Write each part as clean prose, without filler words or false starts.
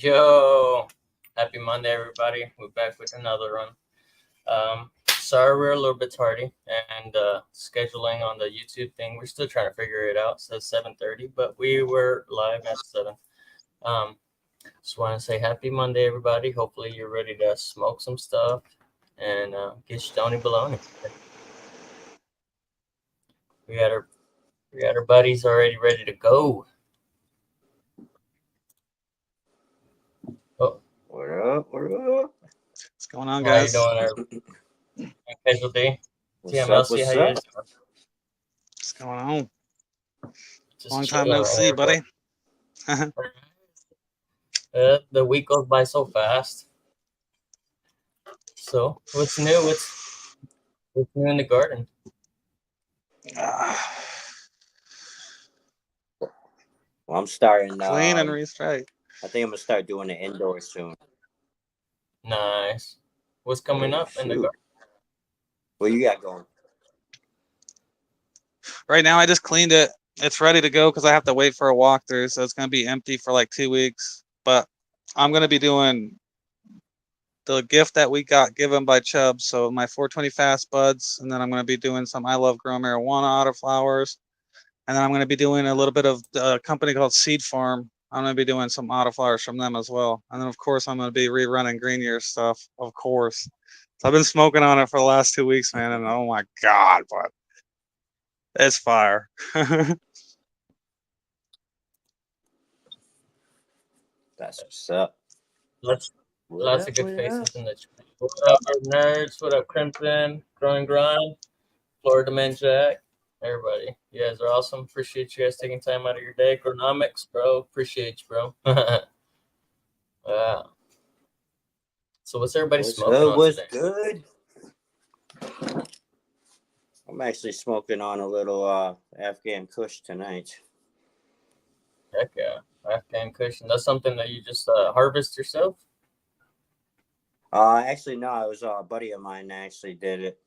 Yo, happy Monday, everybody. We're back with another run. Sorry we're a little bit tardy, and scheduling on the YouTube thing, we're still trying to figure it out. It says 7:30, but we were live at 7. Um, just want to say happy Monday, everybody. Hopefully you're ready to smoke some stuff and get stony baloney. We got our buddies already ready to go. Oh, What up? What up? What's going on, how you guys? doing, casualty? What's up? TMLC, What's how you up? guys doing? What's going on? Just Long time chilling no right see, here, buddy. The week goes by so fast. So, what's new? What's new in the garden? Well, I'm starting. Clean and restrike. I think I'm gonna start doing the indoor soon. Nice. What's coming up in the garden? What you got going? Right now, I just cleaned it. It's ready to go because I have to wait for a walkthrough, so it's gonna be empty for like 2 weeks. But I'm gonna be doing the gift that we got given by Chubb. So my 420 fast buds, and then I'm gonna be doing some I Love Grow Marijuana autoflowers, and then I'm gonna be doing a little bit of a company called Seed Farm. I'm gonna be doing some autoflowers from them as well, and then of course I'm gonna be rerunning Green Year stuff, of course. So I've been smoking on it for the last 2 weeks, man, and oh my god, but it's fire. That's what's up. Lots of good faces in the chat. What up, nerds? What up, Crimson? Growing Grind? Florida Man Jack? Everybody. You guys are awesome. Appreciate you guys taking time out of your day. Agronomics, bro. Appreciate you, bro. Wow. So what's everybody smoking on What's today? good? I'm actually smoking on a little Afghan Kush tonight. Heck yeah. Afghan Kush. That's something that you just harvest yourself? Actually, no. It was a buddy of mine that actually did it.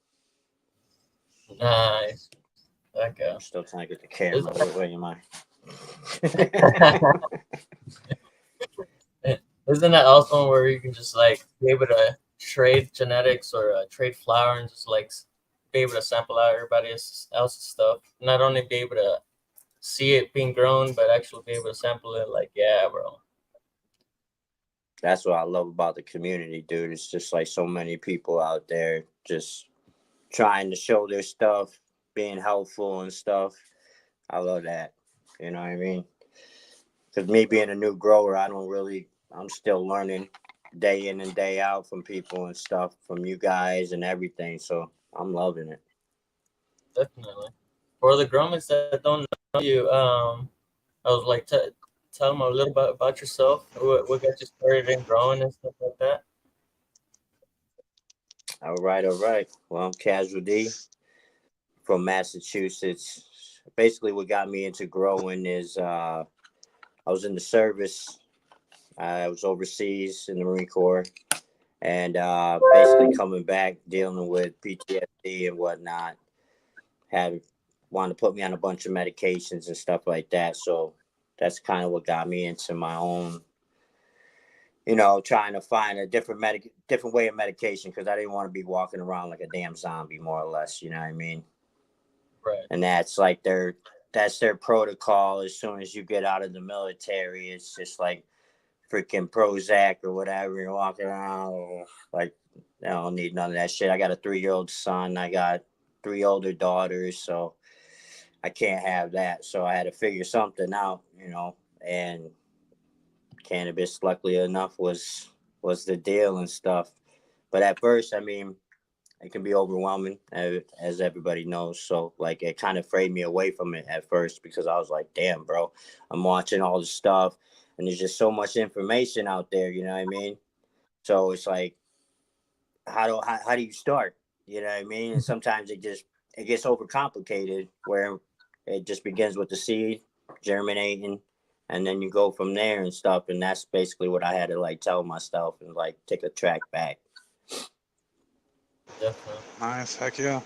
Nice. Heck yeah. I'm still trying to get the camera. Where am I? Isn't that awesome where you can just like be able to trade genetics or trade flower and just like be able to sample out everybody else's stuff? Not only be able to see it being grown, but actually be able to sample it. Like, yeah, bro. That's what I love about the community, dude. It's just like so many people out there just trying to show their stuff, being helpful and stuff. I love that. You know what I mean? Because me being a new grower, I'm still learning day in and day out from people and stuff, from you guys and everything. So I'm loving it. Definitely. For the growmers that don't know you, I was like, tell them a little bit about yourself. What got you started in growing and stuff like that? All right. Well, I'm Casual D from Massachusetts. Basically, what got me into growing is I was in the service. I was overseas in the Marine Corps, and basically coming back, dealing with PTSD and whatnot. Wanted to put me on a bunch of medications and stuff like that. So that's kind of what got me into my own, trying to find a different way of medication, because I didn't want to be walking around like a damn zombie, more or less. You know what I mean? Right. And that's like that's their protocol. As soon as you get out of the military, it's just like freaking Prozac or whatever. You're walking around like, I don't need none of that shit. I got a 3-year-old son. I got 3 older daughters, so I can't have that. So I had to figure something out, and cannabis, luckily enough, was the deal and stuff. But at first, I mean, it can be overwhelming, as everybody knows. So, like, it kind of frayed me away from it at first, because I was like, damn, bro, I'm watching all this stuff, and there's just so much information out there, you know what I mean? So it's like, how do you start? You know what I mean? And sometimes it gets overcomplicated, where it just begins with the seed germinating, and then you go from there and stuff. And that's basically what I had to like tell myself and like take a track back. Definitely. Nice, heck yeah.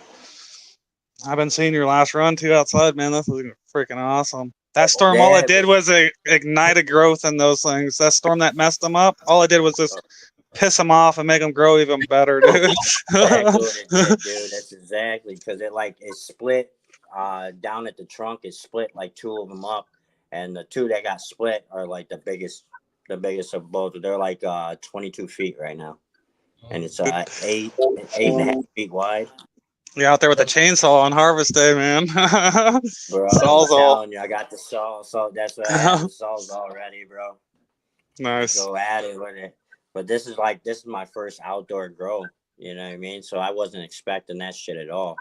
I've been seeing your last run too outside, man. This is freaking awesome. That storm, all it Yeah, did was ignite a growth in those things. That storm that messed them up, all it did was just piss them off and make them grow even better, dude. exactly what it did, dude. That's exactly because it split down at the trunk. It split like two of them up, and the two that got split are like the biggest of both. They're like 22 feet right now, and it's 8.5 feet wide. You're out there with a chainsaw on harvest day, man. Bro, I'm Sawzall. telling you, I got the saw. So that's what I have. The saw's all ready, bro. Nice. Go at it with it. But this is my first outdoor grow. You know what I mean? So I wasn't expecting that shit at all.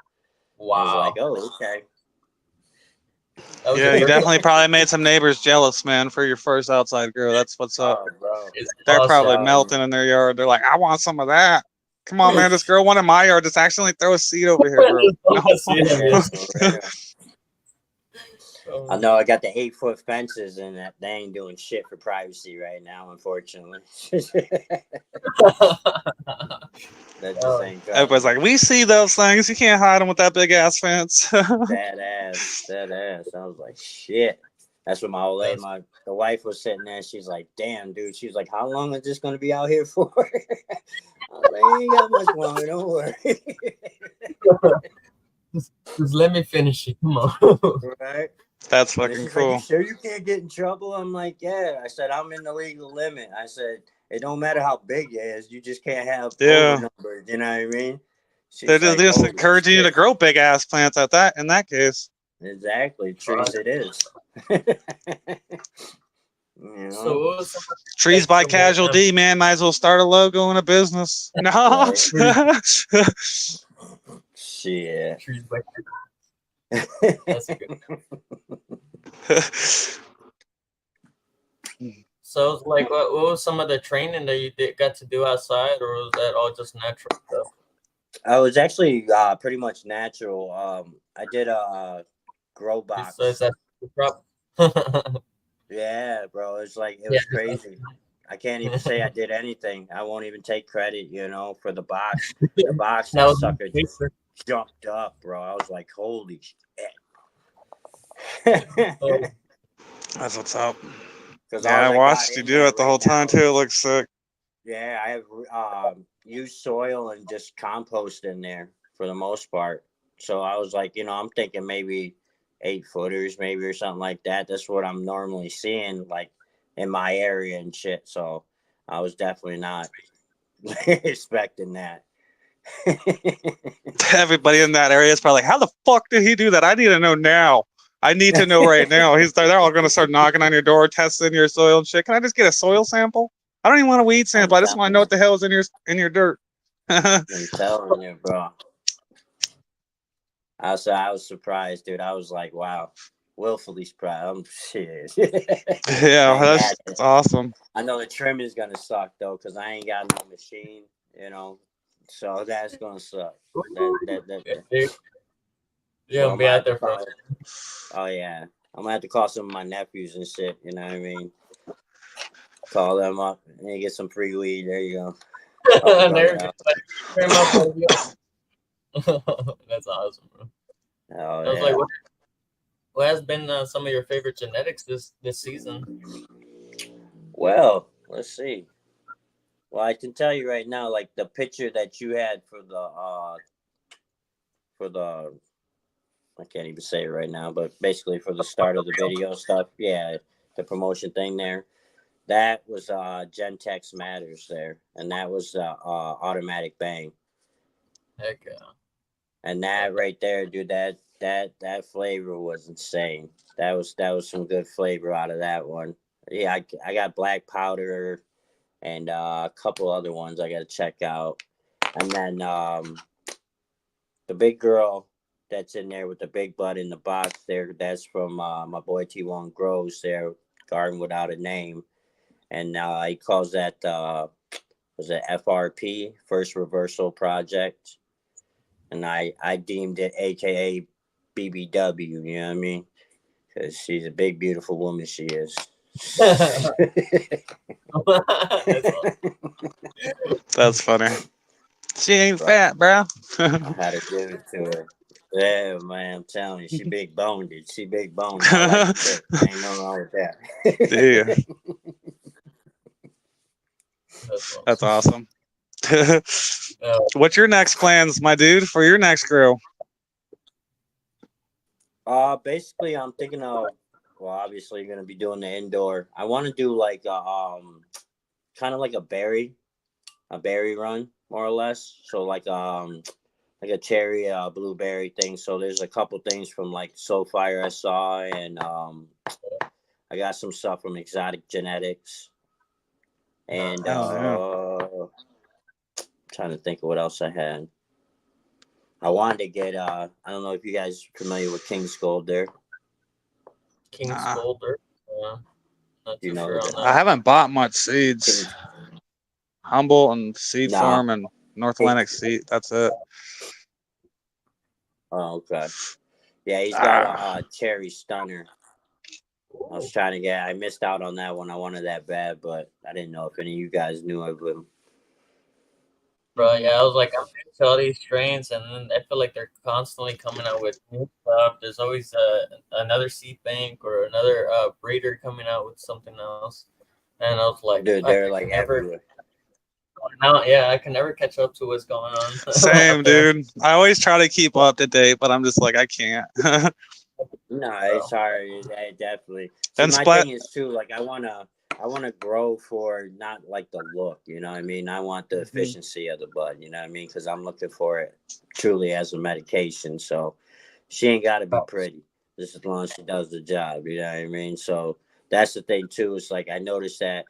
Wow. I was like, oh, okay. Yeah, you definitely probably made some neighbors jealous, man, for your first outside grow. That's what's up. Oh, bro. They're awesome. probably melting in their yard. They're like, I want some of that. Come on, man, just grow one in my yard. Just accidentally throw a seed over here, bro. I know I got the 8-foot fences, and they ain't doing shit for privacy right now, unfortunately. That just ain't good. Everybody's like, we see those things. You can't hide them with that big ass fence. That ass. I was like, shit. That's what my old lady, the wife was sitting there. She's like, damn, dude. She's like, how long is this going to be out here for? I was like, ain't got much longer. Don't worry. Just let me finish it. Come on. Right? That's fucking cool. Like, you sure you can't get in trouble? I'm like, yeah. I said, I'm in the legal limit. I said, it don't matter how big it is. You just can't have over numbers. You know what I mean? They're just encouraging you to grow big ass plants in that case. Exactly. Trees it is. You know? So trees by Casual D, man. Might as well start a logo and a business. No. Shit. Trees by That's good. So, like, what was some of the training that you got to do outside, or was that all just natural stuff? I was actually pretty much natural. I did a grow box. So is that Yeah, bro. It was crazy. I can't even say I did anything. I won't even take credit, for the box. The box, that sucker just jumped up, bro. I was like, holy shit. That's what's up. Yeah, I watched you do it the whole time too. It looks sick. Yeah, I have used soil and just compost in there for the most part. So I was like, I'm thinking maybe 8-footers, maybe, or something like that. That's what I'm normally seeing, like, in my area and shit. So I was definitely not expecting that. Everybody in that area is probably like, how the fuck did he do that? I need to know now. I need to know right now. They're all going to start knocking on your door, testing your soil and shit. Can I just get a soil sample? I don't even want a weed sample. I just want to know what the hell is in your dirt. I'm telling you, bro. I was surprised, dude. I was like, wow, willfully surprised. I'm shit. Yeah, that's awesome. I know the trim is gonna suck though, because I ain't got no machine, so that's gonna suck. Yeah, be out there for. Oh yeah, I'm gonna have to call some of my nephews and shit. You know what I mean? Call them up and get some free weed. There you go. That's awesome, bro. Oh, I was like, what has been some of your favorite genetics this season? Well, let's see. Well, I can tell you right now, like the picture that you had for the I can't even say it right now, but basically for the start of the video stuff, yeah, the promotion thing there. That was Gentex Matters there, and that was automatic bang. Heck yeah. And that right there, dude, that flavor was insane. That was some good flavor out of that one. Yeah, I got black powder and a couple other ones I got to check out. And then the big girl that's in there with the big bud in the box there, that's from my boy T1 Grows there, Garden Without a Name. And he calls that, was it FRP, First Reversal Project. And I deemed it AKA BBW, you know what I mean? Because she's a big, beautiful woman, she is. That's funny. She ain't fat, bro. I had to give it to her. Yeah, man, I'm telling you, she big boned it. She big boned. I like it thick. Ain't no wrong with Yeah, that. that's awesome. awesome. What's your next plans, my dude, for your next grill? Basically, I'm thinking of. Well, obviously, you're gonna be doing the indoor. I want to do like kind of like a berry run, more or less. So like a cherry, blueberry thing. So there's a couple things from like Soulfire I saw, and I got some stuff from Exotic Genetics, and Oh yeah. trying to think of what else I had. I wanted to get I don't know if you guys are familiar with King's Gold there. King's Nah, Boulder. Not You too know sure on that I that. haven't bought much seeds. King's Humble and Seed no. Farm and North King, Atlantic Seed. That's it. oh, okay. Yeah, he's got Ah, a cherry stunner. I was trying to get. I missed out on that one. I wanted that bad, but I didn't know if any of you guys knew of him. Bro, yeah, I was like, I'm into all these strains, and then I feel like they're constantly coming out with new stuff. There's always another seed bank or another breeder coming out with something else, and I was like, Dude, fuck, they're I like can never everywhere. now, yeah, I can never catch up to what's going on same, out there. dude. I always try to keep up to date, but I'm just like I can't. No, it's Bro. hard. Definitely. See, And my Splat. thing is too. Like, I wanna grow for not like the look. You know what I mean? I want the Mhm. efficiency of the bud. You know what I mean? Because I'm looking for it truly as a medication. So she ain't got to be pretty, just as long as she does the job. You know what I mean? So that's the thing too. It's like I noticed that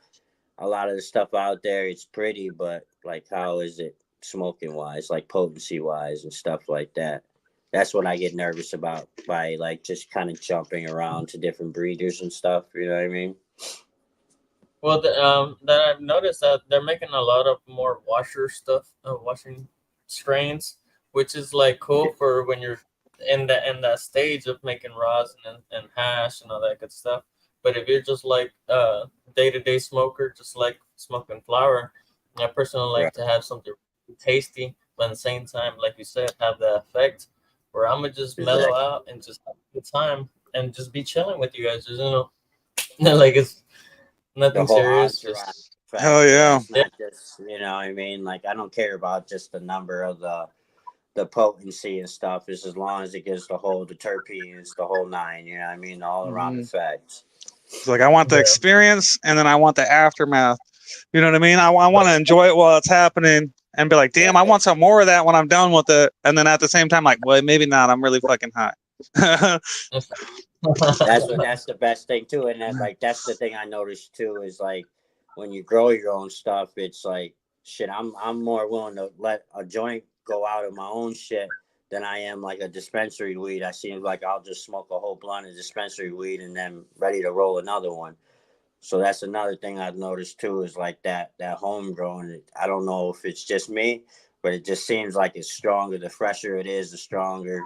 a lot of the stuff out there, it's pretty, but like, how is it smoking wise, like potency wise and stuff like that? That's what I get nervous about by like just kind of jumping around to different breeders and stuff. You know what I mean? Well, then I've noticed that they're making a lot of more washer stuff, washing strains, which is like cool for when you're in that stage of making rosin and hash and all that good stuff. But if you're just like day to day smoker, just like smoking flower, I personally Right. like to have something tasty, but at the same time, like you said, have the effect where I'm gonna just mellow Exactly. out and just have a good time and just be chilling with you guys. Just, like it's The nothing whole serious, entourage just effect. Hell Yeah, yeah. it's yeah. not just, you know what I mean? Like, I don't care about just the number of the potency and stuff. Is as long as it gives the terpenes, the whole nine. You know what I mean? All around Mhm. effects. It's like I want the Yeah. experience, and then I want the aftermath. You know what I mean? I want to enjoy it while it's happening, and be like, "Damn, I Right. want some more of that when I'm done with it." And then at the same time, like, well, maybe not. I'm really fucking high. That's the best thing too, and that's the thing I noticed too is like when you grow your own stuff, it's like shit. I'm more willing to let a joint go out of my own shit than I am like a dispensary weed. I seem like I'll just smoke a whole blunt of dispensary weed and then ready to roll another one. So that's another thing I've noticed too is like that homegrown. I don't know if it's just me, but it just seems like it's stronger. The fresher it is, the stronger,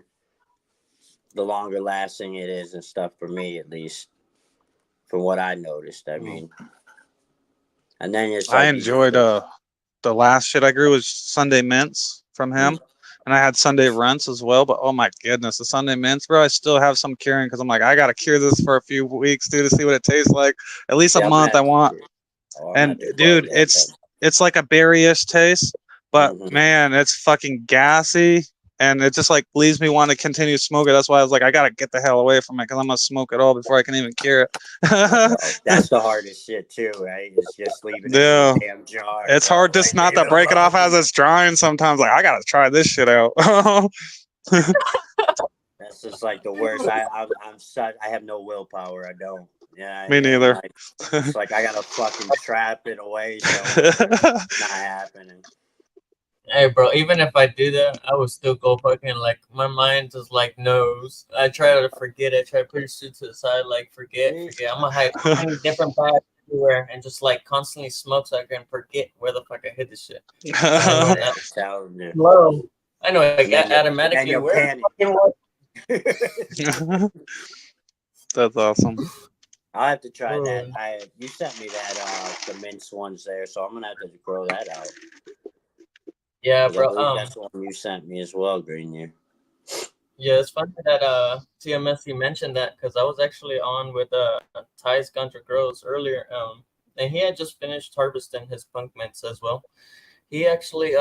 the longer lasting it is and stuff for me at least from what I noticed. I mean, and then it's I like you just enjoyed put the last shit I grew was Sunday Mints from him. And I had Sunday Runts as well, but oh my goodness, the Sunday Mints, bro, I still have some curing because I'm like, I gotta cure this for a few weeks, dude, to see what it tastes like. At least a yeah, I'm gonna month I have want. to, oh, I'm gonna have And to grow dude, that. it's like a berryish taste, but Mm-hmm. man, it's fucking gassy. And it just like leaves me want to continue smoking. That's why I was like, I gotta get the hell away from it because I'm gonna smoke it all before I can even cure it. That's the hardest shit too, right? It's just leaving it in the Yeah. damn jar, It's bro. hard just Like, not to break it off as it's drying sometimes. Like, I gotta try this shit out. that's just like the worst. I'm such. I have no willpower. I don't. Yeah, Me and neither. like it's like I gotta fucking trap it away somewhere. It's not happening. Hey, bro, even if I do that, I would still go fucking like my mind just like knows. I try to forget it. Try to push it to the side, like See? forget. I'm gonna hide find different bags everywhere and just like constantly smoke so I can forget where the fuck I hid this shit. And then when Yeah, that I'm telling you. slow, I know like And then automatically you where the panic. fucking was. That's awesome. I'll have to try that. Oh, You sent me that the mince ones there, so I'm gonna have to grow that out yeah, because I bro. believe that's the one you sent me as well, Green. You. Yeah, it's funny that TMS mentioned that because I was actually on with Ty's Gunter Grows earlier, and he had just finished harvesting his punk mints as well. He actually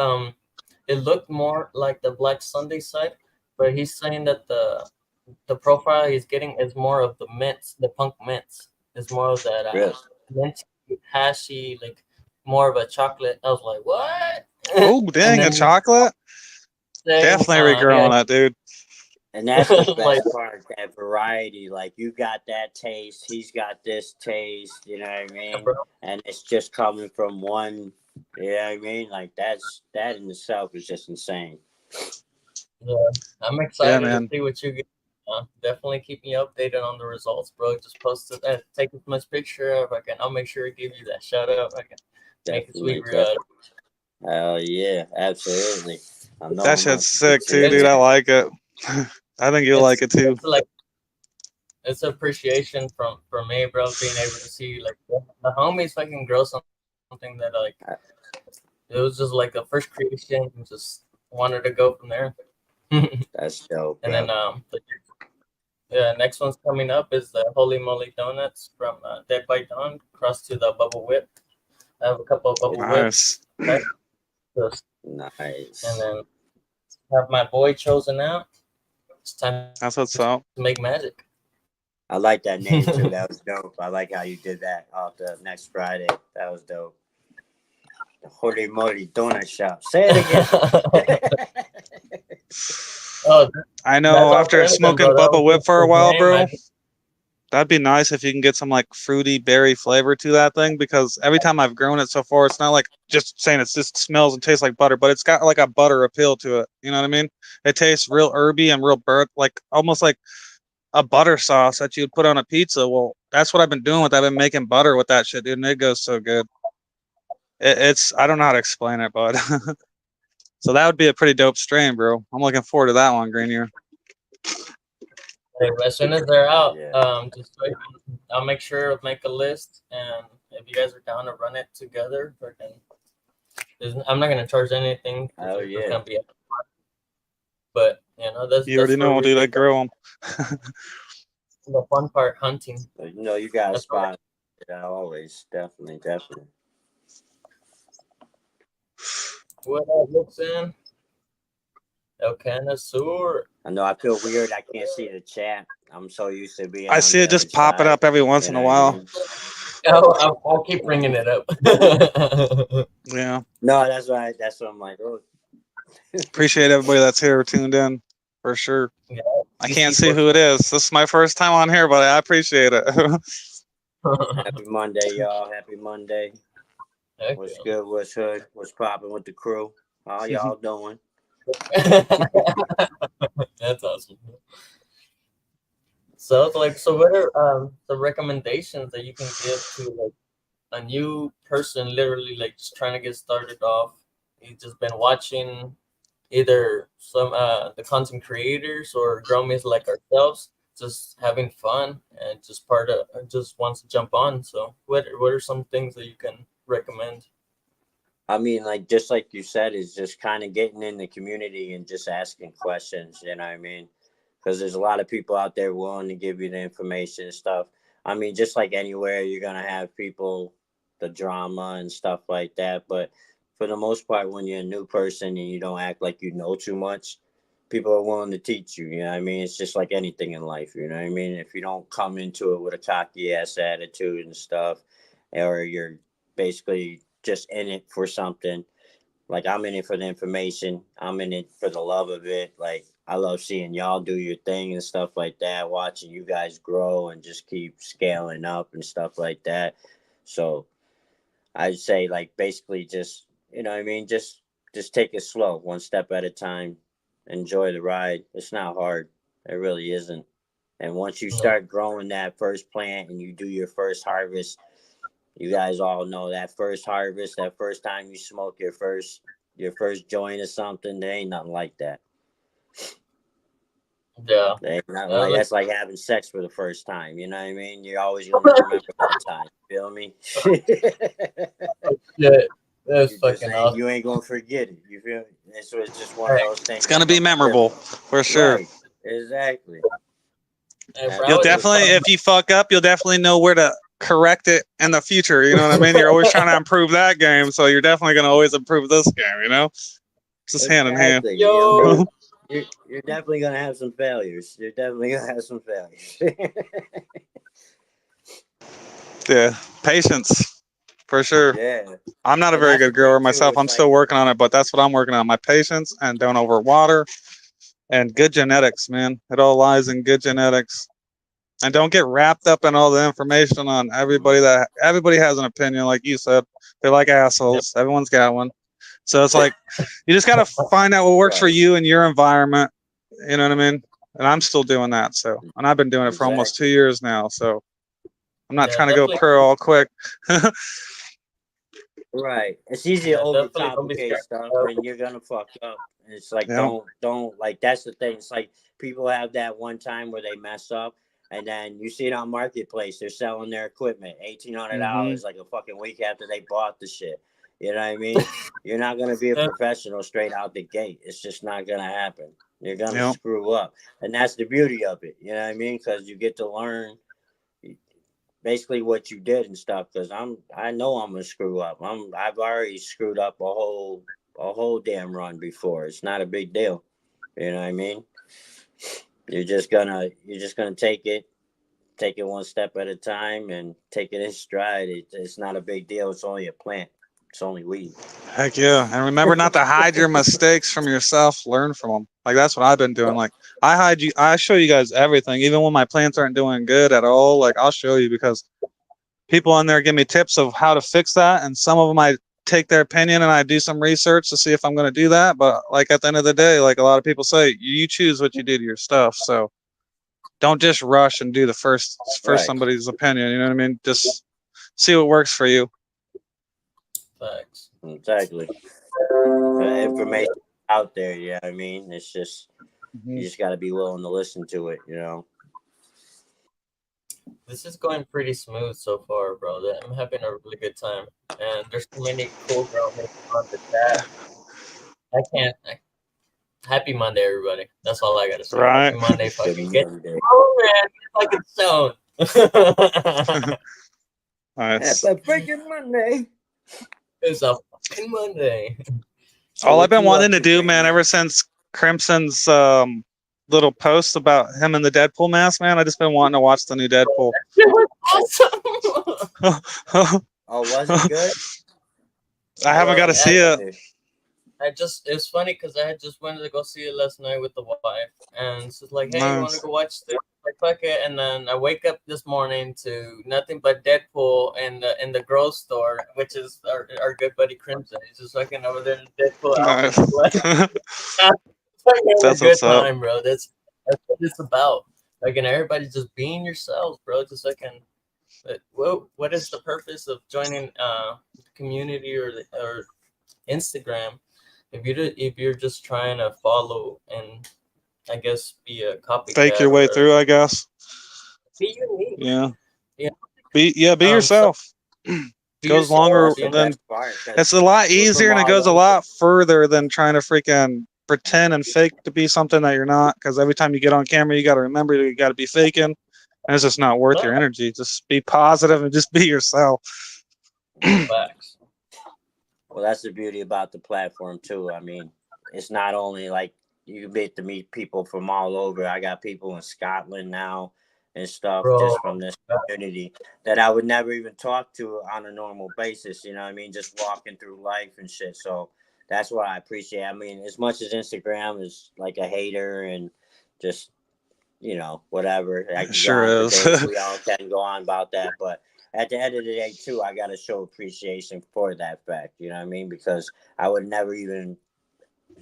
it looked more like the Black Sunday side, but he's saying that the profile he's getting is more of the mints, the punk mints, is more of that Really? minty, hashy, like more of a chocolate. I was like, what? Oh, And dang, a then he chocolate? saying, Definitely regrowing yeah, that, dude. And that's the like, best part, that variety. Like you got that taste, he's got this taste, you know what I mean? bro, And it's just coming from one, you know what I mean? Like that in itself is just insane. yeah, I'm Yeah, excited to man. see what you get. Definitely keep me updated on the results, bro. Just post it, take as much picture if I can. I'll make sure to give you that shout out. I can make it sweet. Definitely, definitely. Hell yeah, absolutely. I know That I'm gonna shit's get sick you too, in dude. It's I there. like it. I think you'll like it too. it's like it's appreciation from me, bro. Being able to see like the homies fucking grow something that like it was just like the first creation, and just wanted to go from there. And That's dope, then bro. yeah, next one's coming up is the Holy Moly Donuts from Dead by Dawn, cross to the Bubble Whip. I have a couple of Bubble Whips, Nice. right? Just- and Nice. then have my boy chosen out. It's time That's what's to up. make magic. I like that name too. That was dope. I like how you did that off the next Friday. That was dope. The Holy Moly Donut Shop. Say it again. Oh, I that's know all after Jonathan, smoking bro. That was Bubba Whip for a his while, name. bro, that'd be nice if you can get some like fruity berry flavor to that thing because every time I've grown it so far, it's not like just saying it just smells and tastes like butter, but it's got like a butter appeal to it. You know what I mean? It tastes real herby and real burnt, like almost like a butter sauce that you'd put on a pizza. Well, that's what I've been doing with. I've been making butter with that shit, dude, and it goes so good. It's I don't know how to explain it, but so that would be a pretty dope strain, bro. I'm looking forward to that one, Greenier. Hey, as soon as they're out, Yeah. I'll make sure to make a list, and if you guys are down to run it together, I'm not gonna charge anything because Oh it's just yeah. gonna be. But that's You already where know, we dude. I get grow them. the fun part, hunting. You know you got a That's what spot. Yeah, always. Definitely, definitely. what looks in El Canasur. I know I feel weird. I can't see the chat. I'm so used to being I on see the it other just popping side. up every once You in know a what I while. mean? I'll keep bringing it up. Yeah. No, that's right. That's what I'm like. Oh, Appreciate everybody that's here tuned in for sure. Yeah, I can't DC see who it is. This is my first time on here, but I appreciate it. happy Monday, y'all. Happy Monday. Heck What's good? What's hood? What's popping with the crew? How y'all doing? yeah. That's awesome. So it's like, so what are the recommendations that you can give to like a new person, literally like just trying to get started off? You've just been watching either some the content creators or growmies like ourselves, just having fun and just part of just wants to jump on. So what are some things that you can recommend? I mean, like just like you said, is just kind of getting in the community and just asking questions. You know what I mean? Because there's a lot of people out there willing to give you the information and stuff. I mean, just like anywhere, you're gonna have people, the drama and stuff like that. But for the most part, when you're a new person and you don't act like you know too much, people are willing to teach you. You know what I mean? It's just like anything in life. You know what I mean? If you don't come into it with a cocky ass attitude and stuff, or you're basically just in it for something. Like I'm in it for the information. I'm in it for the love of it. Like I love seeing y'all do your thing and stuff like that, watching you guys grow and just keep scaling up and stuff like that. So I'd say like basically just you know what I mean, just take it slow, one step at a time. Enjoy the ride. It's not hard. It really isn't. And once you No, start growing that first plant and you do your first harvest, you guys all know that first harvest, that first time you smoke your first joint or something, there ain't nothing like that. yeah, There ain't nothing like like that's like having sex for the first time. You know what I mean? You're always gonna remember that time. Feel me? yeah, that's you just fucking ain't awesome. you ain't gonna forget it. You feel me? And so it's just one of Hey, those things It's that's gonna be gonna be real. memorable for sure. Right. Exactly. Hey, bro, I You'll was just definitely, talking if you fuck up, you'll definitely know where to correct it in the future. You know what I mean? You're always trying to improve that game, so you're definitely going to always improve this game. You know, just hand in hand. Exactly. Yo, You're definitely gonna have some failures. You're definitely gonna have some failures. Yeah, patience for sure. Yeah. I'm not a And very that's the good grower thing too, myself. is I'm still like, working on it, but that's what I'm working on. My patience and don't overwater and good genetics, man. It all lies in good genetics. And don't get wrapped up in all the information on everybody has an opinion, like you said. They're like yep, assholes. Everyone's got one. So it's like you just gotta find out what works for right. you and your environment. You know what I mean? And I'm still doing that. So, and I've been doing it for almost 2 Exactly. years now. So I'm not yeah, trying to go definitely, pro all quick. Right. It's easy to yeah, definitely. Don't be overcomplicate scared. stuff and you're gonna fuck up. It's like Yeah. don't like that's the thing. It's like people have that one time where they mess up and then you see it on marketplace, they're selling their equipment, Hmm. $1,800 like a fucking week after they bought the shit. You know what I mean? You're not gonna be a Yeah, professional straight out the gate. It's just not gonna happen. You're gonna Yeah. screw up. And that's the beauty of it. You know what I mean? Because you get to learn basically what you did and stuff. Because I know I'm gonna screw up. I've already screwed up a whole damn run before. It's not a big deal. You know what I mean? You're just gonna take it one step at a time and take it in stride. It's not a big deal. It's only a plant. It's only weed. Heck yeah. And remember not to hide your mistakes from yourself. Learn from them. Like that's what I've been doing. Like I show you guys everything. Even when my plants aren't doing good at all, like I'll show you because people on there give me tips of how to fix that. And some of them I take their opinion and I do some research to see if I'm going to do that. But like at the end of the day, like a lot of people say, you choose what you do to your stuff. So don't just rush and do the first Right. somebody's opinion. You know what I mean? Just see what works for you. facts. Exactly. Information out there. Yeah. I mean, it's just you Mhm. just got to be willing to listen to it. You know. This is going pretty smooth so far, bro. I'm having a really good time, and there's so many cool girls on the chat. I can't. Happy Monday, everybody. That's all I gotta say. Right. Happy Monday, Good fucking get Monday. oh man, get fucking stoned. Nice. Happy freaking Monday. It's a fucking Monday. So All I've what been you wanting up to to, do, man, Grammy? ever since Crimson's little post about him in the Deadpool mask, man, I just been wanting to watch the new Deadpool. It was awesome. I Oh, was it good? haven't got to see it. It's funny because I had just wanted to go see it last night with the wife, and she's like, "Hey, you want to Nice. go watch this?" Like, fuck it. And then I wake up this morning to nothing but Deadpool in the grocery store, which is our good buddy Crimson. He's just fucking over there in Deadpool outfit. Nice. Like, it's like having a That's what's good up. time, bro. That's what it's about. Like, and everybody just being yourselves, bro. Just like, what is the purpose of joining the community or Instagram if you're just trying to follow and I guess be a Fake copycat your way or through, I guess. be unique. Yeah. Yeah. Be So yourself. be Goes yourself. Well, longer that's the You know, than best part because it's a lot we're easier from and it all goes a over. lot further than trying to freaking pretend and fake to be something that you're not. Because every time you get on camera, you got to remember you got to be faking, and it's just not worth no your energy. Just be positive and just be yourself. facts. Well, that's the beauty about the platform too. I mean, it's not only like you get to meet people from all over. I got people in Scotland now and stuff Bro. just from this community that I would never even talk to on a normal basis. You know what I mean? Just walking through life and shit. So that's what I appreciate. I mean, as much as Instagram is like a hater and just whatever. I It can go on sure for is. days. We all can go on about that. But at the end of the day, too, I got to show appreciation for that fact. You know what I mean? Because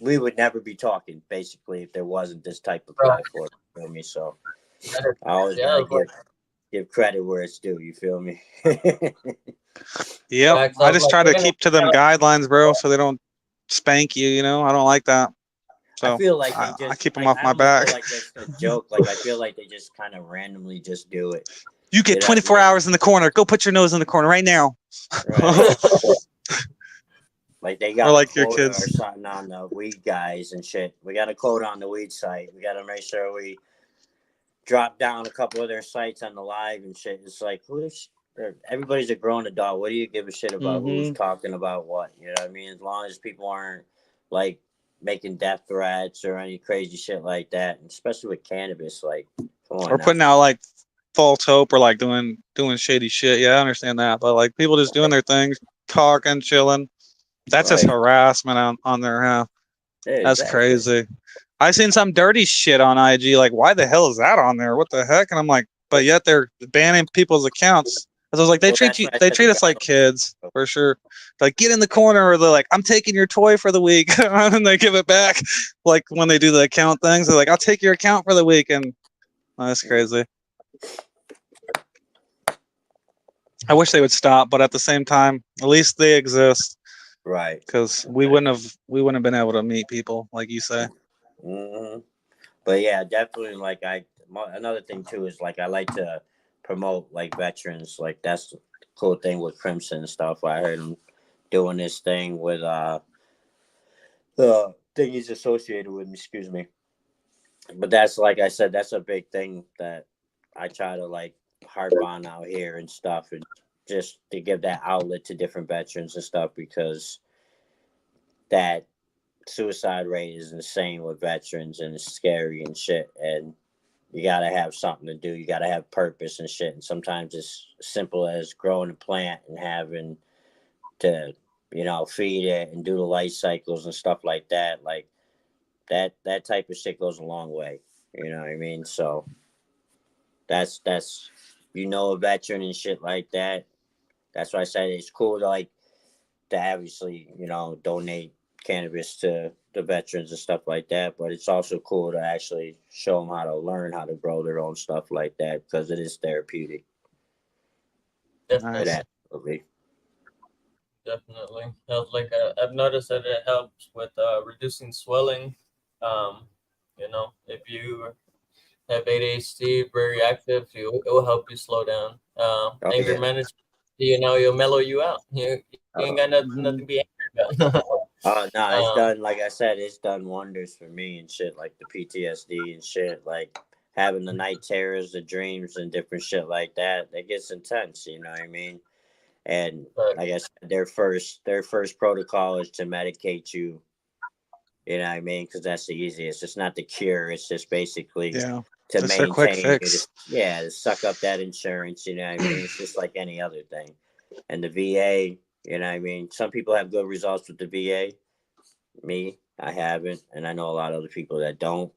we would never be talking, basically, if there wasn't this type of Bro. platform. You feel me? So That is, I always got yeah, to it's like give credit where it's due. You feel me? Yep. facts. I I was just like try to even keep to them guidelines, bro, so they don't spank you. You know, I don't like that. I So feel like they I just keep them like off I my almost feel back. like that's a joke. Like I feel like they just kind of randomly just do it. You You get know what I 24 mean? hours in the corner. Go put your nose in the corner right now. Right. Like they Or got a like your quota or kids. something on the weed guys and shit. We got a quota on the weed site. We got to make sure we drop down a couple of their sites on the live and shit. It's like everybody's a grown adult. What do you give a shit about who's Mm-hmm. talking about what? You know what I mean? As long as people aren't like making death threats or any crazy shit like that, and especially with cannabis, like come on Or now. putting out like false hope or like doing shady shit. Yeah, I understand that. But like people just doing their things, talking, chilling. That's just Right. harassment on their half. Yeah, That's exactly. crazy. I seen some dirty shit on IG. Like, why the hell is that on there? What the heck? And I'm like, but yet they're banning people's accounts. So I was like, Well, that's what I they said. The treat us like kids guy. for sure. Like, get in the corner, or they're like, I'm taking your toy for the week, and they give it back. Like when they do the account things, they're like, I'll take your account for the week, and that's crazy. I wish they would stop, but at the same time, at least they exist Right. because we wouldn't have been able to meet people like you say. Hmm. But yeah, definitely. Like another thing too is like I like to promote like veterans. Like that's the cool thing with Crimson and stuff. I heard him doing this thing with the thing he's associated with. Excuse me. But that's like I said, that's a big thing that I try to like harp on out here and stuff, and just to give that outlet to different veterans and stuff because that suicide rate is insane with veterans and it's scary and shit. And you gotta have something to do. You gotta have purpose and shit. And sometimes it's simple as growing a plant and having to, feed it and do the life cycles and stuff like that. Like that type of shit goes a long way. You know what I mean? So that's a veteran and shit like that. That's why I said it's cool to like to obviously, donate cannabis to the veterans and stuff like that. But it's also cool to actually show them how to learn how to grow their own stuff like that because it is therapeutic. It Nice. Definitely, absolutely. definitely. Like I've noticed that it helps with reducing swelling. Um, if you have ADHD very active, it will help you slow down. Oh Anger yeah. management, it'll mellow you out. You ain't Oh, got nothing Mhm. to be angry about. oh no, it's um, done. Like I said, it's done wonders for me and shit. Like the PTSD and shit. Like having the night terrors, the dreams, and different shit like that. It gets intense. You know what I mean? And but like I said, their first protocol is to medicate you. You know what I mean? Because that's the easiest. It's not the cure. It's just basically Yeah, to that's their quick maintain you. fix. To suck up that insurance. You know what I mean? It's just like any other thing. And the VA, you know what I mean? Some people have good results with the VA. Me, I haven't, and I know a lot of other people that don't.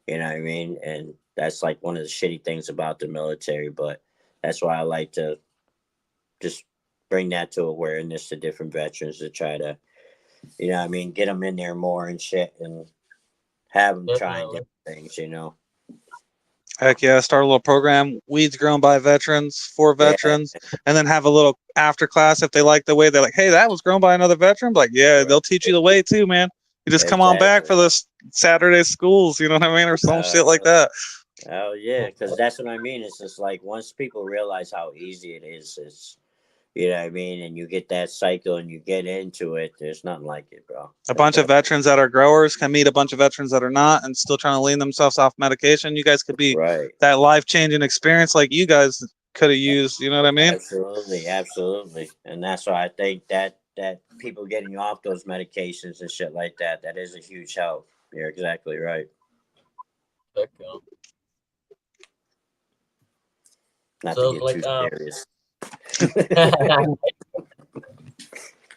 You know what I mean? And that's like one of the shitty things about the military. But that's why I like to just bring that to awareness to different veterans to try to, what I mean, get them in there more and shit, and have them trying definitely. different things. Heck yeah, start a little program, weeds grown by veterans for Yeah, veterans, and then have a little after class if they like the way they're like, hey, that was grown by another veteran. Like, yeah, right. they'll teach you the way too, man. You just come on back Exactly. for this Saturday schools, you know what I mean, or some Uh, shit like that. oh yeah, because that's what I mean. It's just like once people realize how easy it is, it's you know what I mean, and you get that cycle and you get into it. There's nothing like it, bro. A That bunch of that veterans that are growers can meet a bunch of veterans that are not and still trying to lean themselves off medication. You guys could be right. that life changing experience like you guys could have used. You know what I mean? Absolutely, absolutely, and that's why I think that people getting off those medications and shit like that, that is a huge help. You're exactly right. Like, Not to so get like too serious.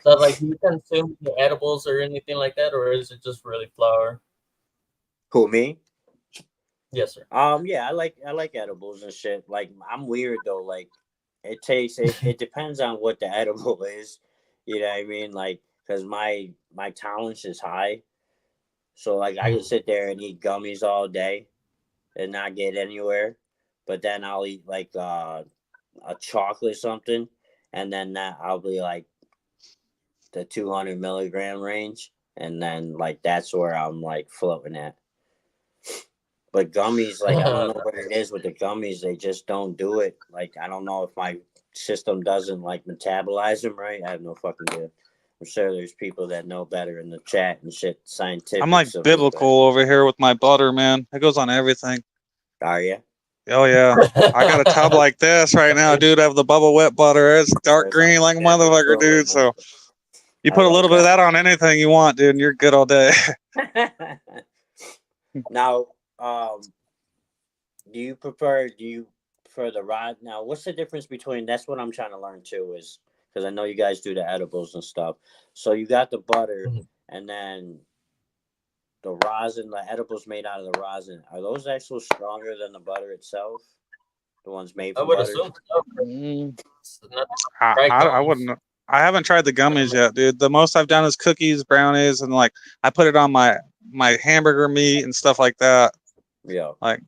so like do you consume the edibles or anything like that, or is it just really flour? Who me? Yes, sir. Yeah, I like edibles and shit. Like I'm weird though. Like it depends on what the edible is. You know what I mean? Like because my tolerance is high, so like I could sit there and eat gummies all day and not get anywhere. But then I'll eat like a chocolate something, and then that I'll be like the 200 milligram range, and then like that's where I'm like floating at. But gummies, like I don't know what it is with the gummies. They just don't do it. Like I don't know if my system doesn't like metabolize them right. I have no fucking idea. I'm sure there's people that know better in the chat and shit, scientific. I'm like biblical over here with my butter, man. It goes on everything. Are you? Oh yeah. I got a tub like this right now, dude. I have the bubble wet butter. It's dark green like a motherfucker, dude. So you put a little bit of that on anything you want, dude, and you're good all day. Now, do you prefer the rod? Now, what's the difference between? That's what I'm trying to learn too, is because I know you guys do the edibles and stuff. So you got the butter, and then the rosin, the edibles made out of the rosin. Are those actually stronger than the butter itself? The ones made from I would butter? assume so. It's not I wouldn't. I haven't tried the gummies yet, dude. The most I've done is cookies, brownies, and like I put it on my hamburger meat and stuff like that. Yeah. Like,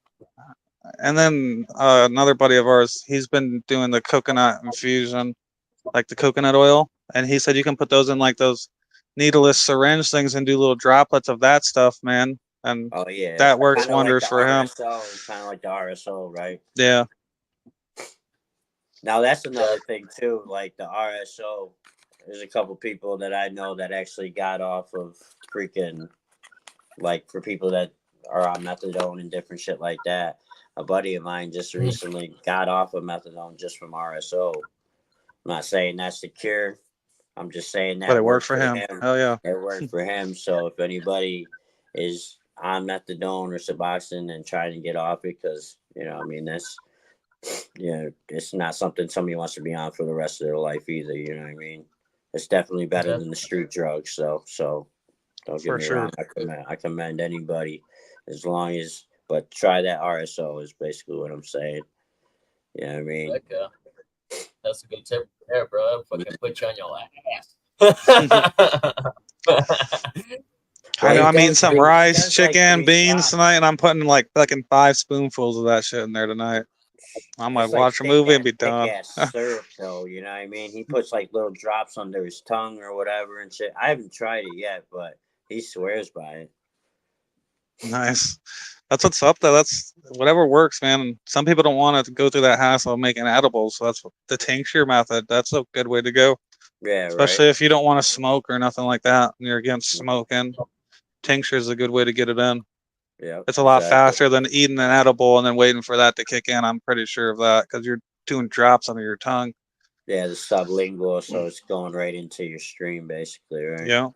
and then another buddy of ours, he's been doing the coconut infusion, like the coconut oil, and he said you can put those in like those needleless syringe things and do little droplets of that stuff, man. And Oh yeah, that works kinda wonders like for him. Kind of like the RSO, right? Yeah. Now that's another thing too. Like the RSO, there's a couple people that I know that actually got off of freaking, like, for people that are on methadone and different shit like that. A buddy of mine just recently got off of methadone just from RSO. I'm not saying that's the cure. I'm just saying that But it worked for him. Hell yeah. It worked for him. So if anybody is on methadone or Suboxone and trying to get off it, because, you know, I mean, that's, you know, it's not something somebody wants to be on for the rest of their life either. You know what I mean? It's definitely better than the street drugs. So don't get me wrong. I commend anybody as long as, but try that RSO is basically what I'm saying. You know what I mean? Like, that's a good tip there, bro. I'll fucking put you on your ass. I know I'm eating some rice, chicken, beans tonight, and I'm putting like fucking 5 spoonfuls of that shit in there tonight. I'm gonna watch a movie and be done. Syrup, though, you know what I mean? He puts like little drops under his tongue or whatever and shit. I haven't tried it yet, but he swears by it. Nice. That's what's up, though. That's whatever works, man. Some people don't want to go through that hassle of making edibles, so that's the tincture method. That's a good way to go. Yeah, especially if you don't want to smoke or nothing like that, and you're against smoking. Tincture is a good way to get it in. Yeah, it's a lot faster than eating an edible and then waiting for that to kick in. I'm pretty sure of that because you're doing drops under your tongue. Yeah, the sublingual, so it's going right into your stream, basically, right? Yeah.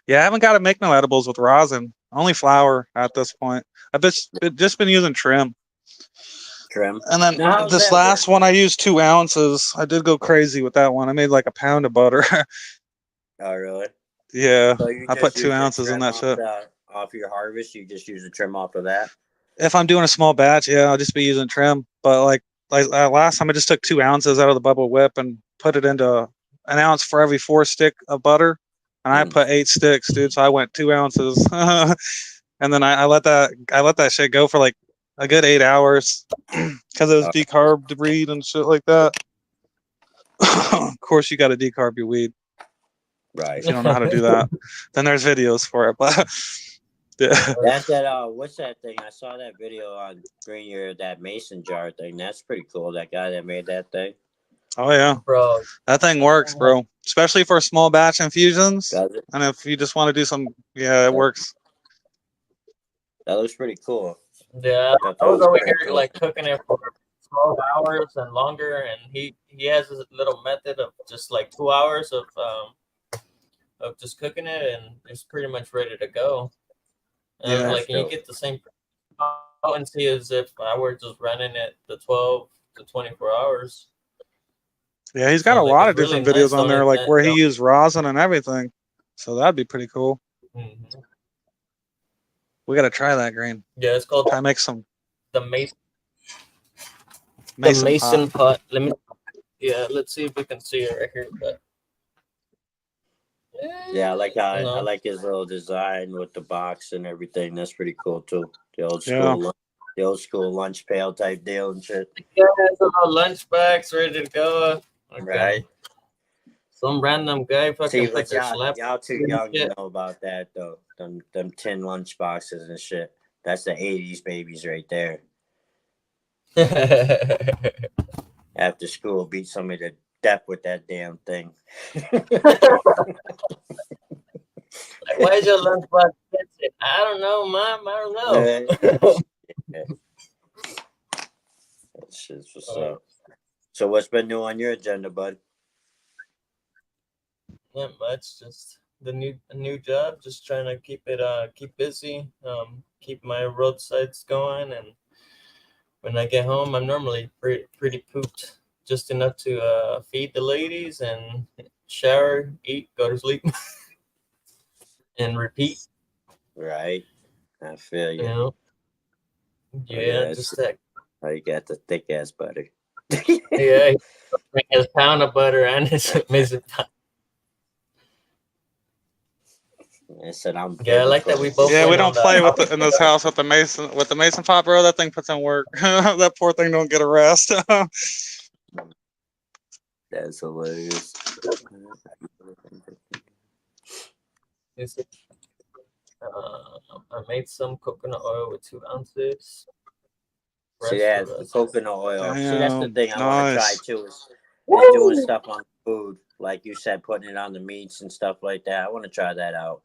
Yeah, I haven't got to make no edibles with rosin. Only flour at this point. I've just been using trim. And then this last one, I used 2 ounces. I did go crazy with that one. I made like a pound of butter. Oh, really? Yeah, so I put 2 ounces in that shit. Off your harvest, you just use the trim off of that? If I'm doing a small batch, yeah, I'll just be using trim. But like last time, I just took 2 ounces out of the bubble whip and put it into 1 ounce for every 4 stick of butter. And I put 8 sticks, dude. So I went 2 ounces. And then I let that shit go for like a good 8 hours because it was decarbed weed and shit like that. Of course, you got to decarb your weed. Right. If you don't know how to do that, then there's videos for it. But yeah. That's that. What's that thing? I saw that video on Green, that mason jar thing. That's pretty cool. That guy that made that thing. Oh yeah, bro. That thing works, bro. Especially for small batch infusions. And if you just want to do some, it works. That looks pretty cool. Yeah, I was over here like cooking it for 12 hours and longer, and he has this little method of just like 2 hours of just cooking it, and it's pretty much ready to go. And like you get the same potency as if I were just running it the 12 to 24 hours. Yeah, he's got a lot of different videos on there, like where he used rosin and everything. So that'd be pretty cool. Mm-hmm. We got to try that, Green. Yeah, it's called. I make some. The Mason pot. Let's see if we can see it right here. But yeah, I like his little design with the box and everything. That's pretty cool too. The old school lunch pail type deal and shit. Yeah, it's a little lunch bags ready to go. Okay. Right. Some random guy fucking put their y'all too young to know about that though. Them tin lunch boxes and shit. That's the 80s babies right there. after school, beat somebody to death with that damn thing. Like, why is your lunchbox missing? I don't know, Mom. I don't know. Yeah. That's just what's up. So what's been new on your agenda, bud? Not much. Just the new job. Just trying to keep busy. Keep my roadsides going, and when I get home, I'm normally pretty pooped. Just enough to feed the ladies and shower, eat, go to sleep, and repeat. Right. I feel You you. know. Yeah, That's just that. how you got the thick ass butter. Yeah, a pound of butter and it's amazing. I said I'm Yeah, I like that we both Yeah, we went don't on play with the. in this house with the mason pot, bro. That thing puts in work. That poor thing don't get a rest. That's hilarious. I made some coconut oil with 2 ounces. See Rest the that the rest. coconut oil. See that's the Damn, thing I want to try nice. too is doing Woo! stuff on food, like you said, putting it on the meats and stuff like that. I want to try that out,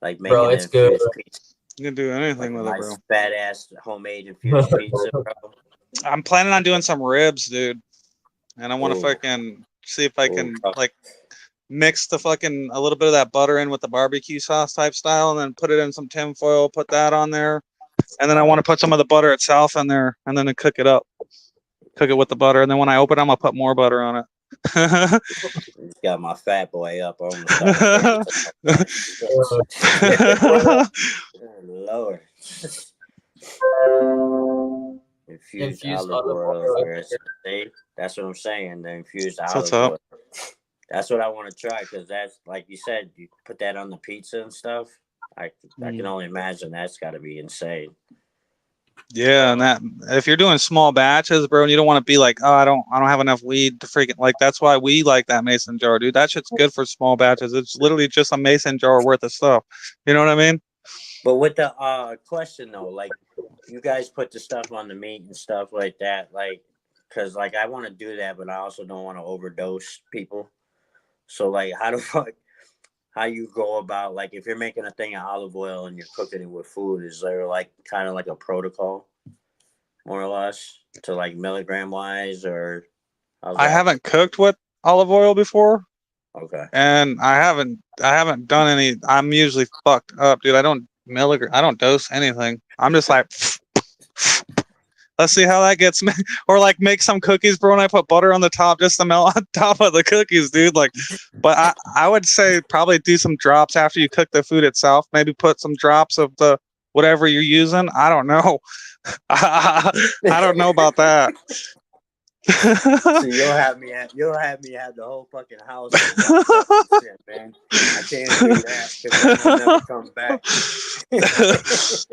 like Bro, making an it's good. infused pizza, You can do like anything a with it, bro. nice fat ass homemade infused pizza, bro. I'm planning on doing some ribs, dude, and I want to Ooh, fucking see if I ooh, can like mix the fucking a little bit of that butter in with the barbecue sauce type style, and then put it in some tin foil, put that on there, and then I want to put some of the butter itself in there, and then cook it up, cook it with the butter, and then when I open them, I'll put more butter on it. just got my fat boy up. I'm gonna start burning Lord. Infused Infused olive olive oil oil. first. See, that's what I'm saying. The infused So what's olive up? oil. That's what I want to try because that's like you said. You put that on the pizza and stuff. I can only imagine that's got to be insane. Yeah, and that if you're doing small batches, bro, and you don't want to be like, oh, I don't have enough weed to freaking like. That's why we like that mason jar, dude. That shit's good for small batches. It's literally just a mason jar worth of stuff. You know what I mean? But with the question though, like you guys put the stuff on the meat and stuff like that, like because like I want to do that, but I also don't want to overdose people. So like, how you go about like if you're making a thing of olive oil and you're cooking it with food? Is there like kind of like a protocol, more or less, to like milligram wise, or how's I that? haven't cooked with olive oil before, Okay. and I haven't done any. I'm usually fucked up, dude. I don't dose anything. I'm just like, let's see how that gets me. Or like make some cookies, bro, and I put butter on the top just to melt on top of the cookies, dude. Like, but I would say probably do some drops after you cook the food itself. Maybe put some drops of the whatever you're using. I don't know. I don't know about that. So you'll have me have the whole fucking house locked up and shit, man. I can't do that because then we'll never come back.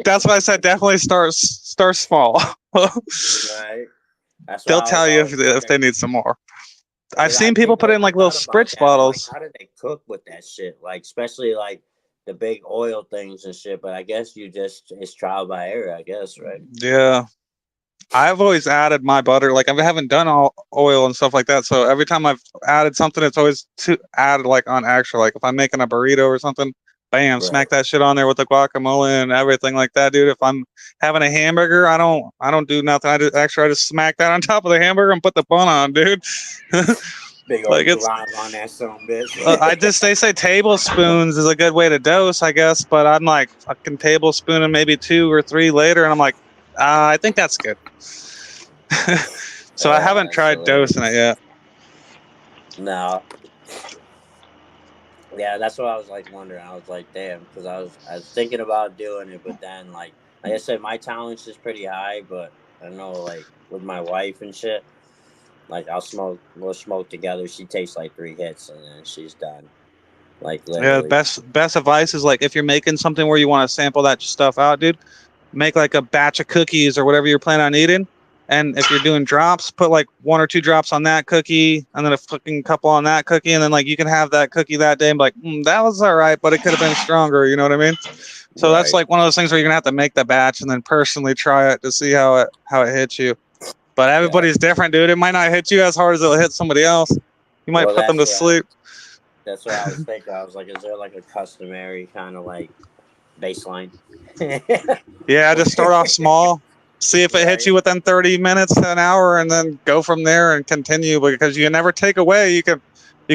That's why I said definitely start small. Right. That's what They'll I was tell you always if they wondering. need some more. I've Because seen people put in I like little thought about spritz that. I'm like, bottles. how do they cook with that shit? Like, especially like the big oil things and shit. But I guess it's trial by error. I guess, right? Yeah. I've always added my butter. Like I haven't done all oil and stuff like that. So every time I've added something, it's always to add like on extra. Like if I'm making a burrito or something, bam, Right. smack that shit on there with the guacamole and everything like that, dude. If I'm having a hamburger, I don't do nothing. I just smack that on top of the hamburger and put the bun on, dude. Big Like old it's drop on that son bitch. they say tablespoons is a good way to dose, I guess, but I'm like fucking tablespoon and maybe 2 or 3 later, and I'm like, I think that's good. So I haven't That's tried dosing it hilarious. yet. No. Yeah, that's what I was like wondering. I was like, damn, because I was thinking about doing it, but then like I said, my tolerance is pretty high, but I know like with my wife and shit, like we'll smoke together. She takes like 3 hits and then she's done. Like Yeah, literally. best advice is like if you're making something where you want to sample that stuff out, dude, make like a batch of cookies or whatever you're planning on eating. And if you're doing drops, put like 1 or 2 drops on that cookie, and then a fucking couple on that cookie, and then like you can have that cookie that day and be like, that was all right, but it could have been stronger. You know what I mean? So that's Right. like one of those things where you're gonna have to make the batch and then personally try it to see how it hits you. But everybody's different, dude. It might not hit you as hard as it'll hit somebody else. You might put them to sleep. That's what I was thinking. I was like, is there like a customary kind of like baseline? Yeah, just start off small. See if it hits you within 30 minutes to an hour, and then go from there and continue, because you can never take away. You can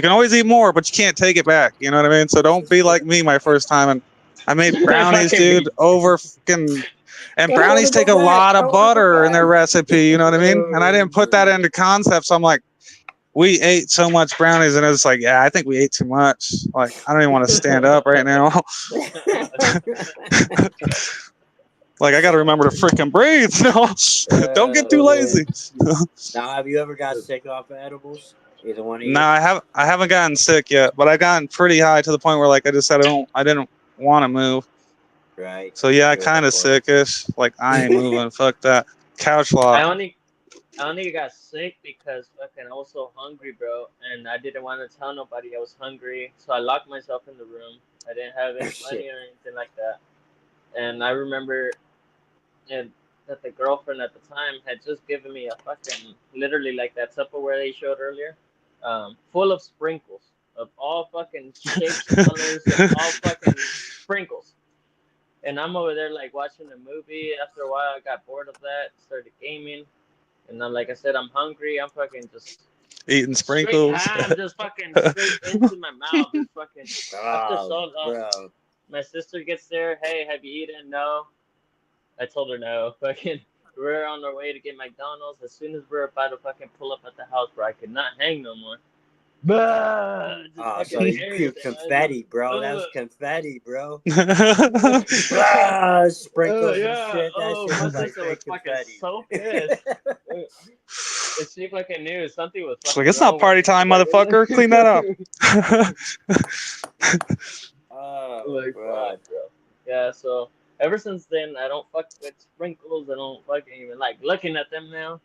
always eat more, but you can't take it back. You know what I mean? So don't be like me my first time. And I made brownies, dude, over fucking. And brownies take a lot of butter in their recipe. You know what I mean? And I didn't put that into concept. So I'm like, we ate so much brownies, and it's like, yeah, I think we ate too much. Like, I don't even want to stand up right now. Like, I got to remember to freaking breathe. No, don't get too lazy. Now, have you ever got sick off of edibles? Either one of you? No, I haven't gotten sick yet, but I've gotten pretty high to the point where, like, I just said I didn't want to move. Right. So yeah, kind of sickish. Like, I ain't moving. Fuck that. Couch lock. I only got sick because fucking I was so hungry, bro, and I didn't want to tell nobody I was hungry, so I locked myself in the room. I didn't have any money or anything like that, and I remember, that the girlfriend at the time had just given me a fucking literally like that Tupperware they showed earlier, full of sprinkles of all fucking shapes, colors, and all fucking sprinkles. And I'm over there like watching a movie. After a while, I got bored of that, started gaming. And then, like I said, I'm hungry. I'm fucking just eating sprinkles. Straight just fucking straight into my mouth. And fucking after so long, bro. my sister gets there. Hey, have you eaten? No. I told her no. Fucking, we're on our way to get McDonald's. As soon as we're about to fucking pull up at the house, bro, I could not hang no more. Oh, so you puked confetti, bro. That was confetti, bro. Sprinkles and shit. That shit was like fake confetti. So pissed. And she fucking knew something was fucking like, it's not party time, motherfucker. Clean that up. Oh, like, bro. Yeah, so ever since then, I don't fuck with sprinkles. I don't fucking even like looking at them now.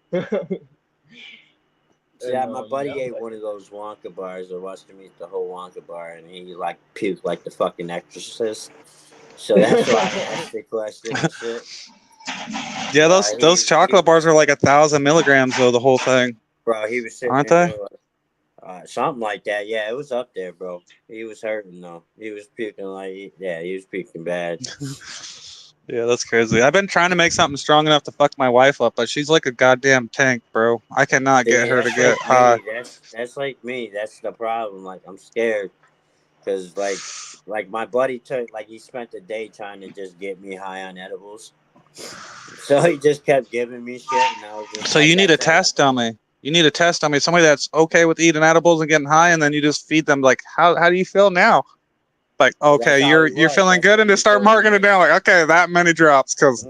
Yeah, my buddy ate one of those Wonka bars, or watched him eat the whole Wonka bar, and he like puked like the fucking Exorcist. So that's why I asked the question and shit. Yeah, those chocolate bars are like 1,000 milligrams though, the whole thing. Bro, he was sitting aren't they? Something like that. Yeah, it was up there, bro. He was hurting though. He was puking he was puking bad. Yeah, that's crazy. I've been trying to make something strong enough to fuck my wife up, but she's like a goddamn tank, bro. I cannot get her to get high. That's like me. That's the problem. Like, I'm scared because like my buddy he spent the day trying to just get me high on edibles. So he just kept giving me shit. And I was just so you need a test dummy. You need a test dummy. Somebody that's okay with eating edibles and getting high, and then you just feed them like, how do you feel now? Like, okay, you're feeling good, and just start marking it down. Like, okay, that many drops, because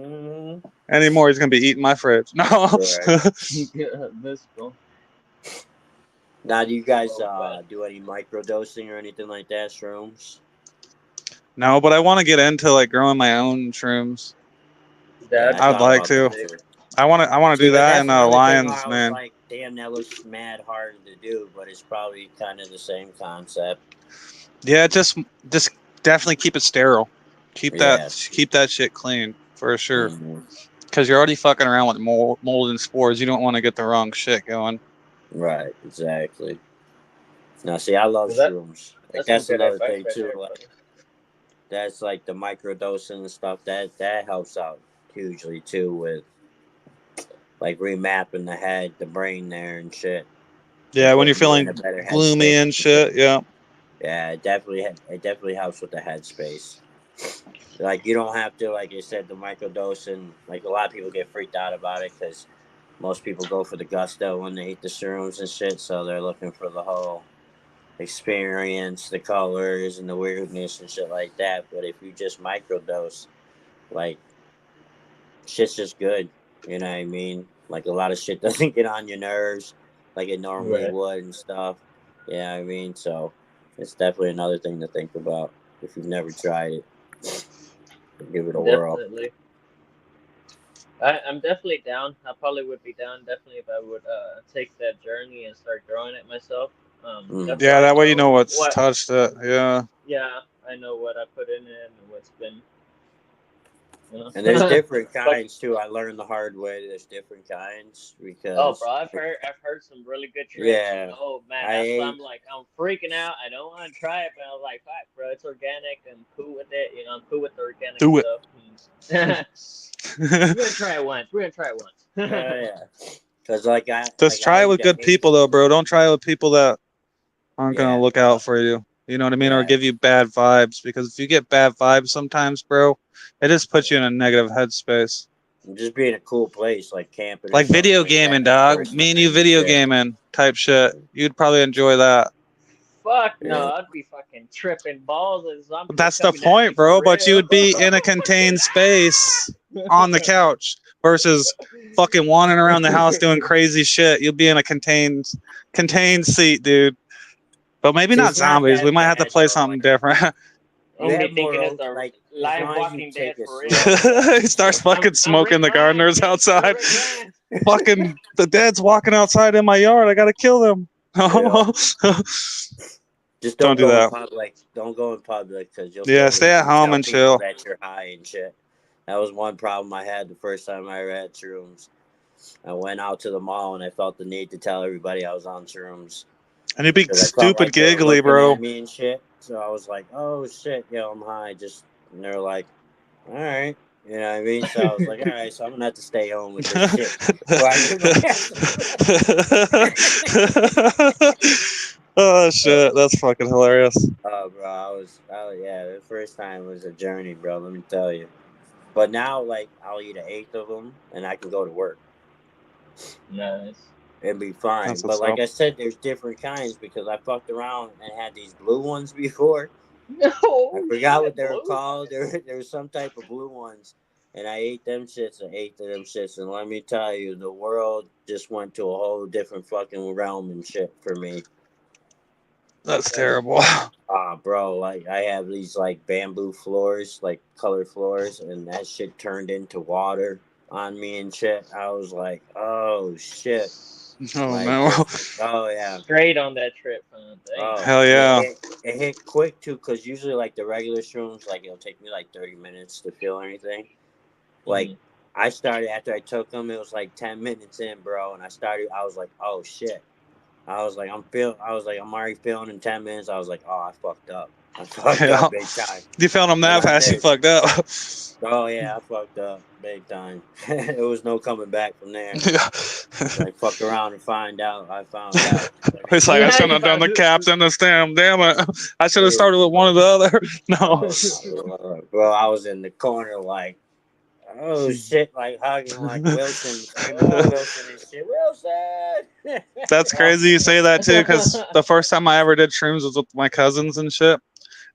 anymore he's gonna be eating my fridge. No. This bro. Now, do you guys do any microdosing or anything like that? Shrooms? No, but I want to get into like growing my own shrooms. I'd like to. I want to do that in Lions, man. Like, damn, that looks mad hard to do, but it's probably kind of the same concept. Yeah, just definitely keep it sterile. Keep that shit clean for sure. Because you're already fucking around with mold and spores. You don't want to get the wrong shit going. Right, exactly. Now, see, I love shrooms. That's another thing too. Like, that's like the microdosing and stuff. That helps out hugely too with like remapping the head, the brain there and shit. Yeah, when you're feeling gloomy and shit. Yeah. Yeah, it definitely helps with the headspace. Like, you don't have to, like you said, the microdosing. Like, a lot of people get freaked out about it because most people go for the gusto when they eat the shrooms and shit. So they're looking for the whole experience, the colors and the weirdness and shit like that. But if you just microdose, like, shit's just good. You know what I mean? Like, a lot of shit doesn't get on your nerves like it normally would and stuff. Yeah, you know what I mean? So it's definitely another thing to think about if you've never tried it. Give it a whirl. I'm definitely down. I probably would be down definitely if I would take that journey and start growing it myself. Yeah, that way you know what's touched it. Yeah. Yeah, I know what I put in it and what's been You know? And there's different kinds too. I learned the hard way. There's different kinds because Oh, bro, I've heard some really good trips. yeah, Oh man, I that's why ate. I'm like I'm freaking out. I don't want to try it, but I was like, fuck, bro, it's organic. I'm cool with it. You know, I'm cool with the organic Do it. stuff. We're gonna try it once. We're gonna try it once. Yeah, because like Just try I it eat with the good people though, bro. Don't try it with people that aren't gonna Yeah, look out for you. You know what I mean? Or yeah. give you bad vibes. Because if you get bad vibes sometimes, bro, it just puts you in a negative headspace. Just being a cool place like camping or Like something video like that. gaming, dog. First Me and you time and video shit. gaming type shit. You'd probably enjoy that. Fuck no, Yeah. I'd be fucking tripping balls and zombies are That's the coming at me point, for bro. But you real. would be in a contained space on the couch versus fucking wandering around the house doing crazy shit. You'll be in a contained seat, dude. But maybe See, not it's not zombies. We that might have to bad play though. something Like different. you I'm be have thinking more it's a like as live long as you Walking Dead take it for slow. real. He starts fucking I'm smoking Rick the Grimes, gardeners bitch. I'm outside. Rick Grimes. Fucking the dead's walking outside in my yard. I gotta kill them. Yeah. Just Don't don't do go in that. public. Don't go in public because you'll Yeah, feel the stay at heat. home Tell and people chill. that you're high and shit. That was one problem I had the first time I ever had shrooms. I went out to the mall and I felt the need to tell everybody I was on shrooms And you be because I felt stupid like they were giggly, looking bro. at me and shit. So I was like, "Oh shit, yo, I'm high." And they're like, "All right." You know what I mean? So I was like, all right, so I'm gonna have to stay home with this shit. Well, I get my ass. Oh shit, that's fucking hilarious. Oh, bro, yeah, the first time was a journey, bro. Let me tell you. But now, like, I'll eat an eighth of them, and I can go to work. Nice. It'd be fine. That's But what's like up. I said, there's different kinds because I fucked around and had these blue ones before. I Oh forgot what shit, they were blue. called. There was some type of blue ones, and I ate them shits. I ate them shits, and let me tell you, the world just went to a whole different fucking realm and shit for me. That's terrible. Bro, like I have these like bamboo floors, like colored floors, and that shit turned into water on me and shit. I was like, oh shit, Oh like no. just, oh yeah, Straight on that trip, huh? Damn. oh, Hell and yeah. it hit quick too, cause usually like the regular shrooms, like it'll take me like 30 minutes to feel anything. Like I started after I took them, it was like 10 minutes in, bro, and I was like, oh shit. I was like, I'm already feeling in 10 minutes. I was like, oh, I fucked up. I fucked Yeah. up big time. You found them And that fast, you fucked up. oh yeah, I fucked up big time. There was no coming back from there. Yeah. Like fuck around and find out. I found out. It's like I shouldn't have done the captain this damn it. I should have started with one or the other. No. Bro, I was in the corner like, oh shit, like hugging like Wilson, screaming at Wilson and shit. Wilson. That's crazy you say that too, because the first time I ever did shrooms was with my cousins and shit.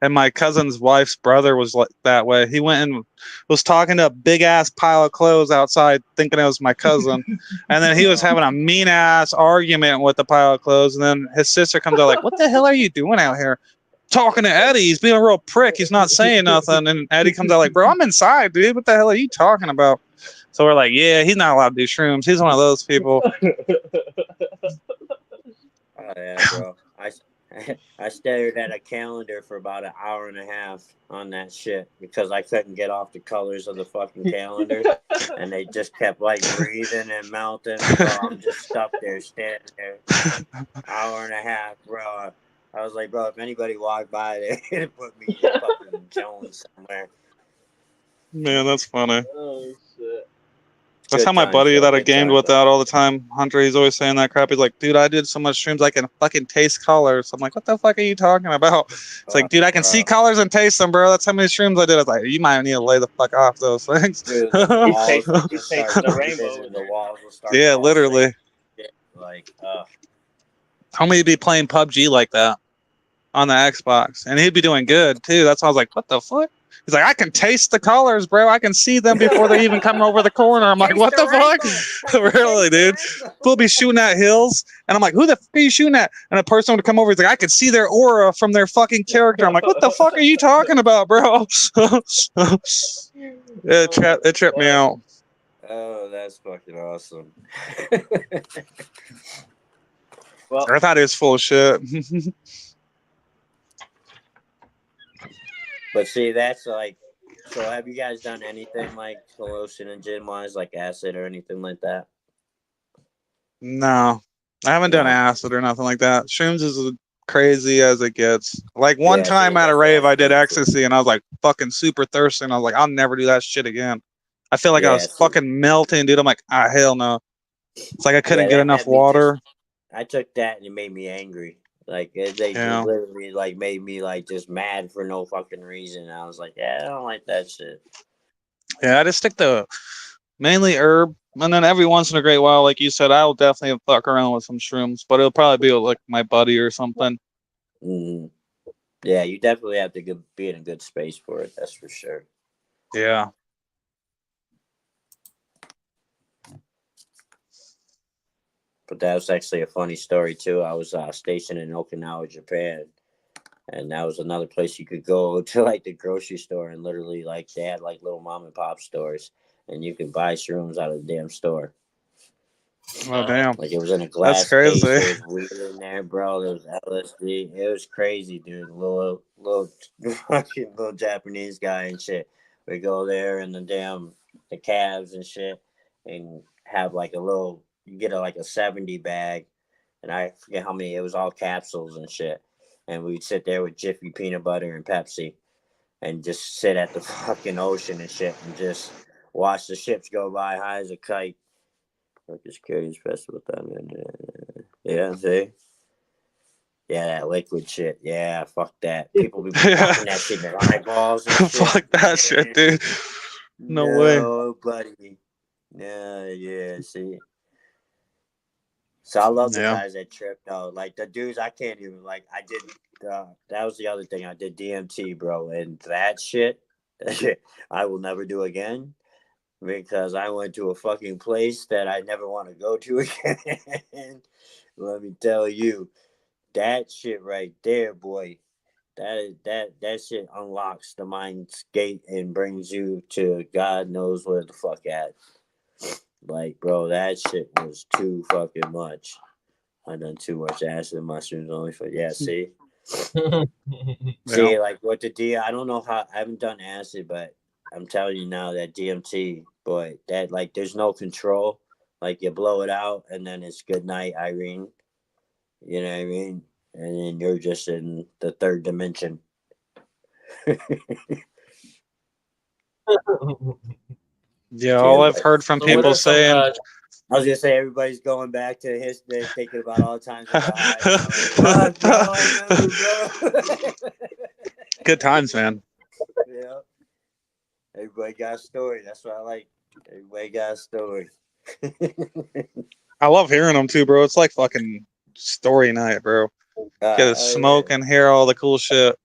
And my cousin's wife's brother was like that way. He went and was talking to a big ass pile of clothes outside, thinking it was my cousin. And then he was having a mean ass argument with the pile of clothes. And then his sister comes out like, "What the hell are you doing out here?" Talking to Eddie. He's being a real prick. He's not saying nothing. And Eddie comes out like, "Bro, I'm inside, dude. What the hell are you talking about?" So we're like, "Yeah, he's not allowed to do shrooms. He's one of those people." Oh yeah, bro. I stared at a calendar for about an hour and a half on that shit because I couldn't get off the colors of the fucking calendar, and they just kept like breathing and melting. Bro, I'm just stuck there, standing there, hour and a half, bro. I was like, bro, if anybody walked by, they'd put me in fucking Jones somewhere. Man, that's funny. Oh shit. That's how Good my times, buddy though. that I Good gamed times. with that all the time, Hunter, he's always saying that crap. He's like, dude, I did so much shrooms, I can fucking taste colors. I'm like, what the fuck are you talking about? It's like, dude, I can see Bro. colors and taste them, bro. That's how many shrooms I did. I was like, you might need to lay the fuck off those things. Dude, the walls will He's just start tasting the moving, rainbow in and the there. walls will start Yeah, pulsing. literally. Like, How many be playing PUBG like that on the Xbox? And he'd be doing good too. That's why I was like, what the fuck? He's like, I can taste the colors, bro. I can see them before they even come over the corner. I'm like, taste what the fuck? Really, dude? We'll be shooting at hills, and I'm like, who the fuck are you shooting at? And a person would come over. He's like, I could see their aura from their fucking character. I'm like, what the fuck are you talking about, bro? It tripped me out. Oh, that's fucking awesome. Well, I thought he was full of shit. But see, that's like So have you guys done anything like hallucinogen wise, like acid or anything like that? No, I haven't done No. acid or nothing like that. Shrooms is as crazy as it gets. Like one Yeah, see, time at a that's what rave, I I did think too. ecstasy, and I was like fucking super thirsty, and I was like, I'll never do that shit again. I feel like I Yeah, was see, fucking melting, dude. I'm like, hell no. It's like I yeah, couldn't get that enough had me just. water. I took that and it made me angry. Like they Yeah, literally like made me like just mad for no fucking reason. I was like, yeah, I don't like that shit. yeah. I just stick to mainly herb, and then every once in a great while, like you said, I'll definitely fuck around with some shrooms, but it'll probably be with, like my buddy or something. Hmm. Yeah, you definitely have to be in a good space for it. That's for sure. Yeah. But that was actually a funny story too. I was stationed in Okinawa, Japan, and that was another place you could go to, like the grocery store, and literally like they had like little mom and pop stores, and you could buy shrooms out of the damn store. Oh damn, Like it was in a that's glass case. crazy. There was weed in there, bro. There was LSD. It was crazy, dude. Little fucking little Japanese guy and shit. We go there in the cabs and shit, and have like a little. You get like a 70 bag, and I forget how many. It was all capsules and shit. And we'd sit there with Jiffy peanut butter and Pepsi, and just sit at the fucking ocean and shit, and just watch the ships go by high as a kite. Like this curious festival time. Yeah, see? Yeah, that liquid shit. Yeah, fuck that. People be Yeah, popping that shit in their eyeballs and shit. fuck that shit, Man, dude. No way. no, buddy. Yeah, yeah, see? So I love the Yeah. guys that trip, though. Like, the dudes, I can't even, like, I did, that was the other thing. I did DMT, bro. And that shit, I will never do again because I went to a fucking place that I never want to go to again. Let me tell you, that shit right there, boy. That shit unlocks the mind's gate and brings you to God knows where the fuck at. Like, bro, that shit was too fucking much. I done too much acid and mushrooms only for see. Yeah. See, like what the D I don't know how I haven't done acid, but I'm telling you now that DMT, boy, that like there's no control. Like you blow it out and then it's good night, Irene. You know what I mean? And then you're just in the third dimension. Yeah, See, all I've everybody. heard from So what people are some saying I was gonna say everybody's going back to history, thinking about all the times they got high now. Like, fuck, bro, I remember, bro. good times, man. Yeah, everybody got a story. That's what I like. Everybody got a story. I love hearing them too, bro. It's like fucking story night, bro. Get to Oh yeah. smoke and hear all the cool shit.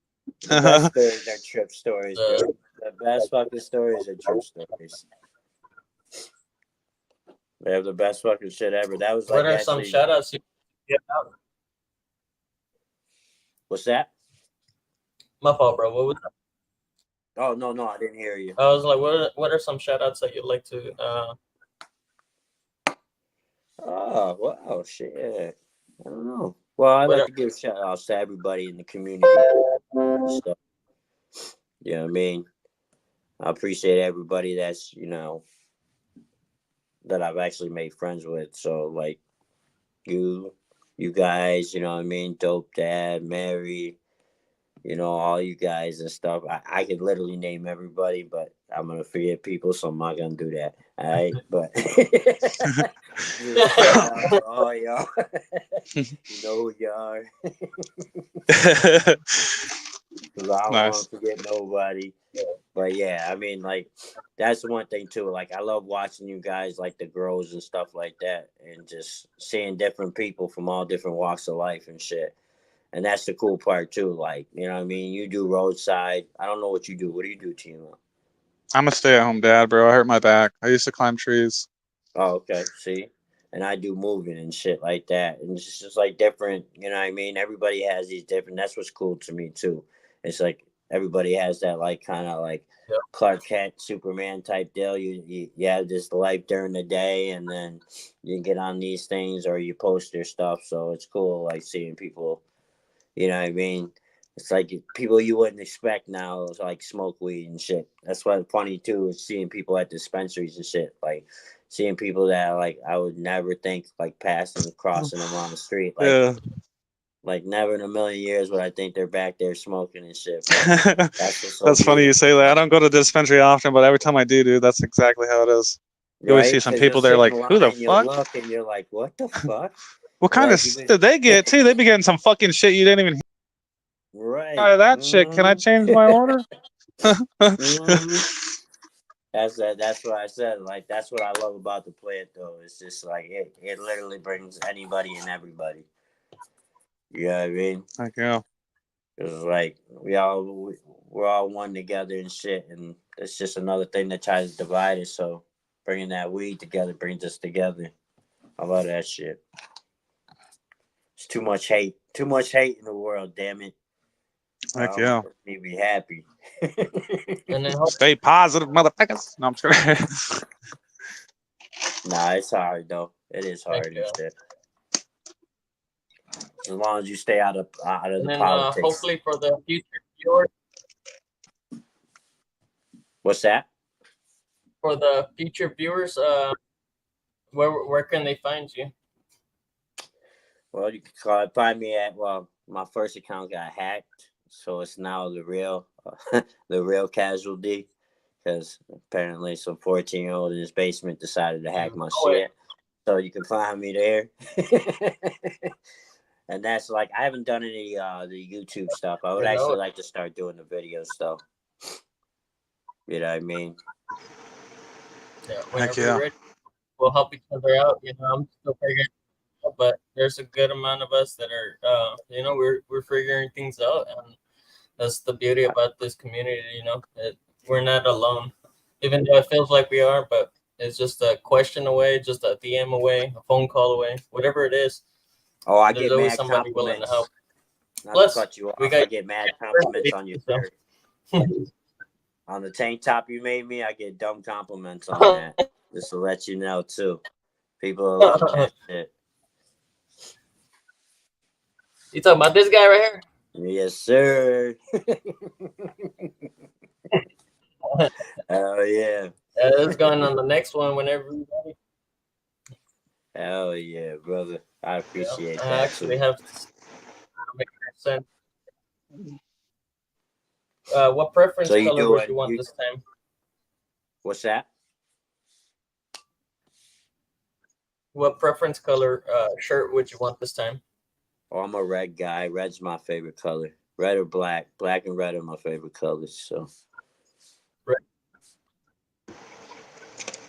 The best stories are trip stories, bro. the The best fucking stories are trip stories. They have the best fucking shit ever. That was what like are some actually, shout outs you give out? what's that? My fault, bro. What was that? Oh no, no, I didn't hear you. I was like, what are some shout outs that you'd like to Oh wow, shit. I don't know. Well, I what like are to give shout outs to everybody in the community and stuff. You know what I mean? I appreciate everybody that's, that I've actually made friends with. So like you you guys, you know what I mean? Dope Dad, Mary, all you guys and stuff. I could literally name everybody, but I'm gonna forget people, so I'm not gonna do that. All right, but just shout out to all y'all. You know who you are, because I don't want Nice. to forget nobody. But yeah, I mean, like that's the one thing too. Like I love watching you guys, like the grows and stuff like that, and just seeing different people from all different walks of life and shit. And that's the cool part too. Like, you know what I mean? You do roadside. I don't know what you do. What do you do, Timo? I'm a stay-at-home dad, bro. I hurt my back. I used to climb trees. Oh, okay. See? And I do moving and shit like that. And it's just like different, you know what I mean? Everybody has these different, that's what's cool to me too. It's like everybody has that like kind of like yeah. Clark Kent, Superman type deal. You have this life during the day and then you get on these things or you post your stuff. So it's cool like seeing people, you know what I mean? It's like people you wouldn't expect now, like smoke weed and shit. That's what's funny too, is seeing people at dispensaries and shit. Like seeing people that like I would never think like passing, crossing them on the street. Like, Yeah. like never in a million years would I think they're back there smoking and shit. But that's what's so That's funny you beautiful. say that. I don't go to the dispensary often, but every time I do, dude, that's exactly how it is. You always see Right? some Because people you'll there sit in like, who the line, you'll fuck? look, and you're like, what the fuck? What kind of Like you did they could, get too? They be getting some fucking shit you didn't even right? hear that shit. Can I change my order? That's what I said. Like that's what I love about the plant, though. It's just like it literally brings anybody and everybody. You know what I mean? Like, yeah. It's like we're all one together and shit, and it's just another thing that tries to divide us. So bringing that weed together brings us together. I love that shit. It's too much hate. Too much hate in the world. Damn it. Heck yeah. Me be happy. And then Stay positive, motherfuckers. No, I'm sure. Nah, it's hard though. It is hard and shit. As long as you stay out of the politics. Hopefully for the future viewers. What's that? For the future viewers, where can they find you? Well, you can find me at my first account got hacked, so it's now the real the real casualty, because apparently some 14-year-old in his basement decided to hack my shit. So you can find me there. And that's like I haven't done any the YouTube stuff. I would actually like to start doing the video stuff. You know what I mean? Yeah, whenever you're ready, we'll help each other out. You know, I'm still figuring it out, but there's a good amount of us that are you know, we're figuring things out, and that's the beauty about this community. You know, we're not alone, even though it feels like we are, but it's just a question away, just a DM away, a phone call away, whatever it is. Oh, I get mad compliments. Willing to help. Plus, to cut you off, I get mad compliments on your shirt. On the tank top you made me, I get dumb compliments on that. Just to let you know too. People are loving that shit. You talking about this guy right here? Yes, sir. Hell yeah. Let's go on the next one whenever you're ready. Hell yeah, brother. I appreciate that. I actually have to make sense. What preference color would you want this time? What's that? What preference color shirt would you want this time? Oh, I'm a red guy. Red's my favorite color. Red or black. Black and red are my favorite colors. So. Red.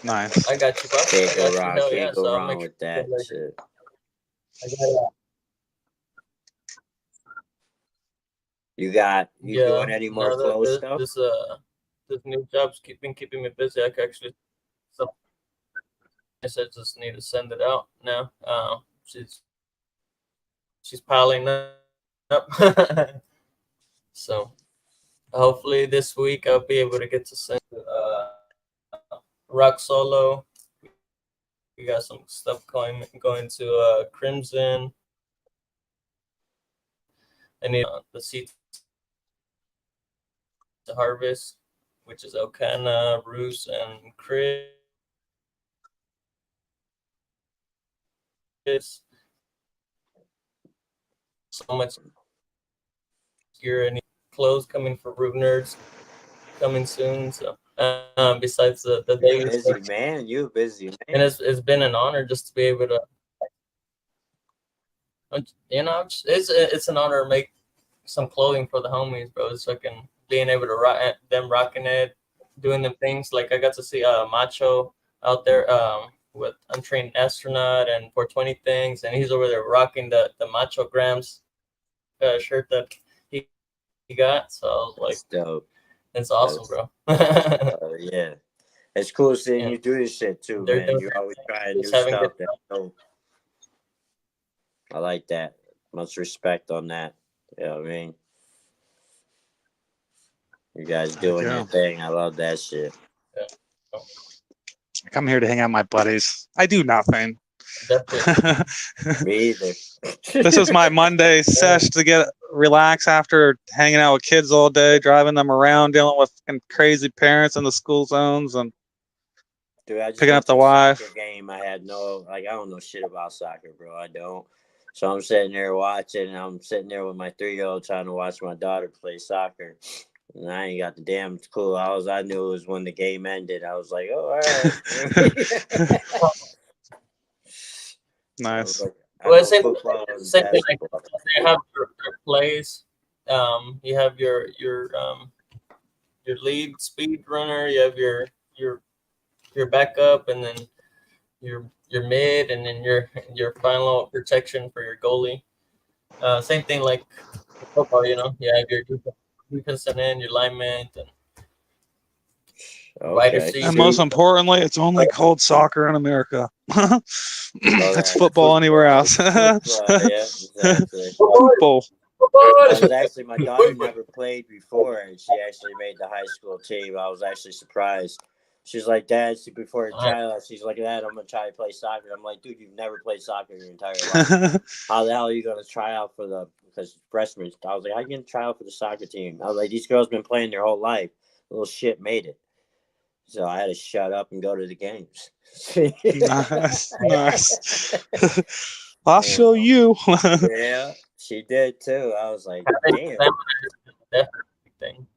Nice. I got you, boss. Can't go wrong with that shit. You doing any more clothes stuff? This new job's been keeping me busy. I could actually, I said just need to send it out now. She's piling up. So hopefully this week I'll be able to get to send Rock Solo. We got some stuff going to Crimson. I need the seeds to harvest, which is Elkanah, Roos, and Chris. So much gear and clothes coming for Root Nerds coming soon. So besides the daily busy stuff. Man, you're busy, man. And it's been an honor just to be able to, you know, it's an honor to make some clothing for the homies, bro. It's fucking being able to rocking it, doing them things. Like I got to see Macho out there with Untrained Astronaut and 420 things, and he's over there rocking the Macho Grams shirt that he got. So I was like, that's dope. It's awesome, bro. Yeah. It's cool seeing you do this shit too, man. You're always trying new stuff. That's dope. I like that. Much respect on that. You know what I mean? You guys doing your thing. I love that shit. Yeah. I come here to hang out with my buddies. I do nothing. Me either. This is my Monday sesh to get relax after hanging out with kids all day, driving them around, dealing with fucking crazy parents in the school zones, and Dude, I just picking went up the to a wife. soccer game. I had no, like, I don't know shit about soccer, bro. I don't. So I'm sitting there watching, and I'm sitting there with my 3-year-old trying to watch my daughter play soccer. And I ain't got the damn clue. All I knew was when the game ended. I was like, oh, all right. I was Nice. like, I Well, know football and same thing. Like basketball. you have your plays. You have your lead speed runner. You have your backup, and then your mid, and then your final protection for your goalie. Same thing like football. You have your defensive end, your lineman, and wide Okay. And receiver. most importantly, it's only called soccer in America. Oh, It's that's football anywhere else. football. Yeah, exactly. Football. I was actually, my daughter never played before, and she actually made the high school team. I was actually surprised. She's like, Dad, before the tryout, she's like, Dad, I'm going to try to play soccer. I'm like, dude, you've never played soccer in your entire life. How the hell are you going to try out because freshmen? I was like, how are you going to try out for the soccer team? I was like, these girls been playing their whole life. Little shit made it. So I had to shut up and go to the games. Nice. I'll show you. Yeah, she did too. I was like, damn. Thing.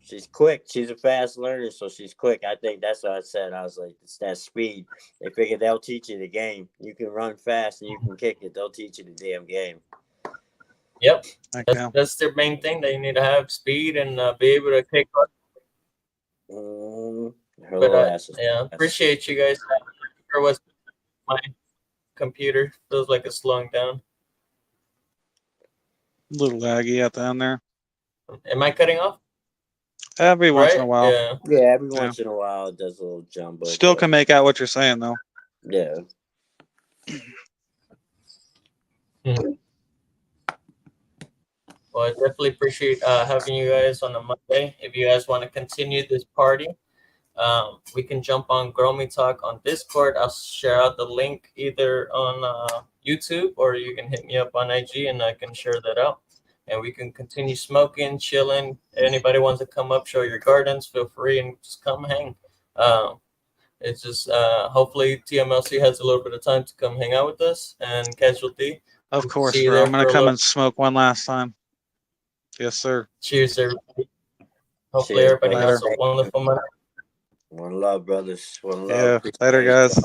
She's quick. She's a fast learner, so she's quick. I think that's what I said. I was like, it's that speed. They figure they'll teach you the game. You can run fast and you can kick it. They'll teach you the damn game. Yep. Okay. That's their main thing. They need to have speed and be able to kick. But yeah, appreciate you guys. Or was my computer feels like it's slowing down. A little laggy at the end there. Am I cutting off? Every once in a while. Yeah. Yeah, every once in a while it does a little jump. Still can make out what you're saying though. Yeah. Well, I definitely appreciate having you guys on a Monday. If you guys want to continue this party, we can jump on GrowmieTalk on Discord. I'll share out the link either on YouTube, or you can hit me up on IG and I can share that out. And we can continue smoking, chilling. Anybody wants to come up, show your gardens, feel free and just come hang. It's just hopefully TMLC has a little bit of time to come hang out with us, and Casualty. Of course, bro. I'm going to come and smoke one last time. Yes, sir. Cheers, everybody. Hopefully everybody has a wonderful month. One love, brothers. One love. Yeah. Later, guys.